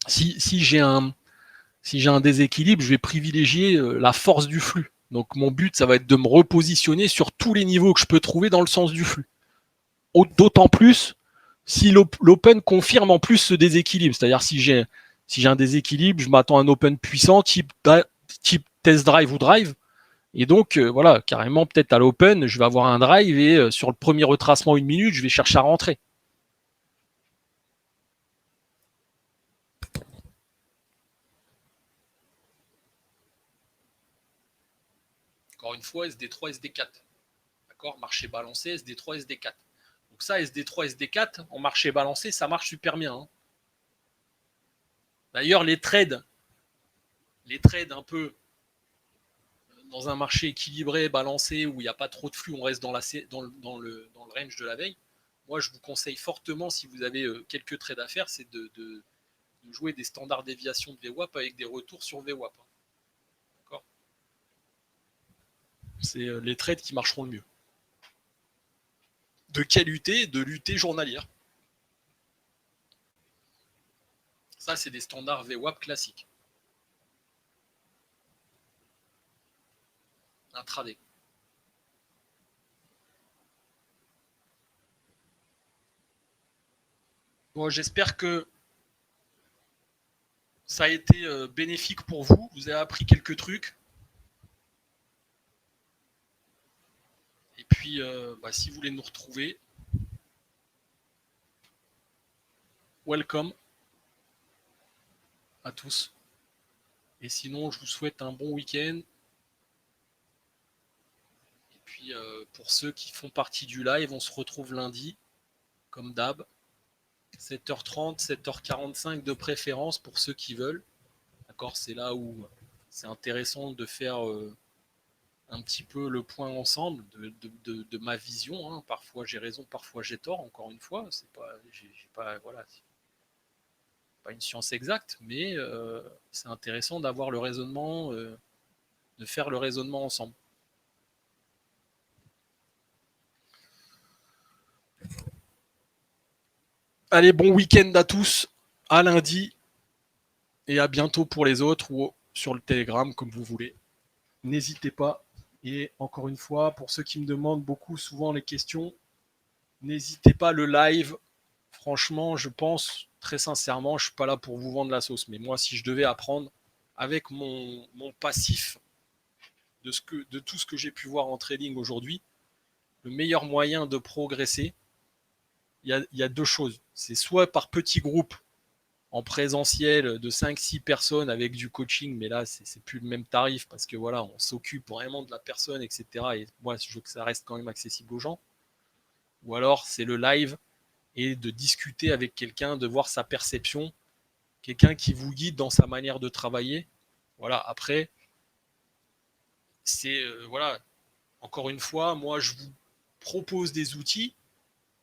Si j'ai un déséquilibre, je vais privilégier la force du flux. Donc mon but, ça va être de me repositionner sur tous les niveaux que je peux trouver dans le sens du flux. D'autant plus si l'open confirme en plus ce déséquilibre. C'est-à-dire si j'ai un déséquilibre, je m'attends à un open puissant type test drive ou drive. Et donc voilà, carrément peut-être à l'open, je vais avoir un drive et sur le premier retracement 1 minute, je vais chercher à rentrer. Encore une fois, SD3, SD4. D'accord, marché balancé, SD3, SD4. Donc ça, SD3, SD4, en marché balancé, ça marche super bien. Hein. D'ailleurs, les trades un peu dans un marché équilibré, balancé, où il n'y a pas trop de flux, on reste dans le range de la veille. Moi, je vous conseille fortement, si vous avez quelques trades à faire, c'est de jouer des standards déviation de VWAP avec des retours sur VWAP. Hein. D'accord. C'est les trades qui marcheront le mieux. De quelle UT? De l'UT journalière. Ça, c'est des standards VWAP classiques. Intraday. Bon, j'espère que ça a été bénéfique pour vous. Vous avez appris quelques trucs. Et puis, si vous voulez nous retrouver, welcome à tous. Et sinon, je vous souhaite un bon week-end. Et puis, pour ceux qui font partie du live, on se retrouve lundi, comme d'hab. 7h30, 7h45 de préférence pour ceux qui veulent. D'accord, c'est là où c'est intéressant de faire un petit peu le point ensemble de ma vision. Hein. Parfois j'ai raison, parfois j'ai tort. Encore une fois, c'est pas, j'ai pas, voilà, c'est pas une science exacte, mais c'est intéressant d'avoir le raisonnement, de faire le raisonnement ensemble. Allez, bon week-end à tous, à lundi, et à bientôt pour les autres ou sur le Telegram, comme vous voulez. N'hésitez pas. Et encore une fois, pour ceux qui me demandent beaucoup souvent les questions, n'hésitez pas, le live. Franchement, je pense très sincèrement, je ne suis pas là pour vous vendre la sauce. Mais moi, si je devais apprendre avec mon passif de tout ce que j'ai pu voir en trading aujourd'hui, le meilleur moyen de progresser, il y a deux choses. C'est soit par petits groupes en présentiel de 5-6 personnes avec du coaching, mais là, c'est plus le même tarif parce que voilà, on s'occupe vraiment de la personne, etc. Et moi, je veux que ça reste quand même accessible aux gens. Ou alors, c'est le live et de discuter avec quelqu'un, de voir sa perception, quelqu'un qui vous guide dans sa manière de travailler Voilà, après, c'est voilà, encore une fois, moi je vous propose des outils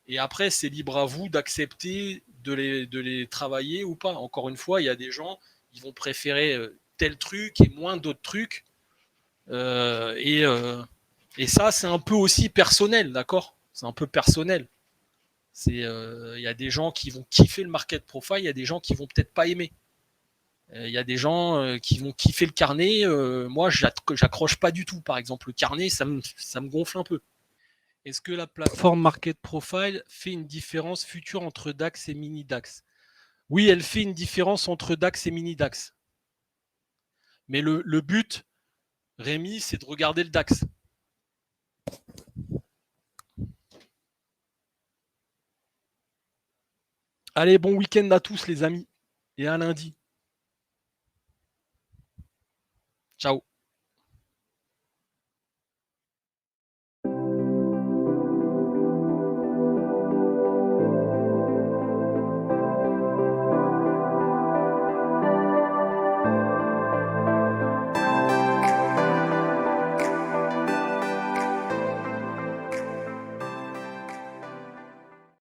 et après c'est libre à vous d'accepter de les travailler ou pas. Encore une fois, il y a des gens, ils vont préférer tel truc et moins d'autres trucs. Euh, et, euh, et ça, c'est un peu aussi personnel, d'accord? C'est un peu personnel. Il y a des gens qui vont kiffer le market profile, il y a des gens qui vont peut-être pas aimer. Il y a des gens qui vont kiffer le carnet. Moi, j'accroche pas du tout. Par exemple, le carnet, ça me gonfle un peu. Est-ce que la plateforme Market Profile fait une différence future entre DAX et mini DAX? Oui, elle fait une différence entre DAX et mini DAX. Mais le but, Rémi, c'est de regarder le DAX. Allez, bon week-end à tous les amis. Et à lundi. Ciao.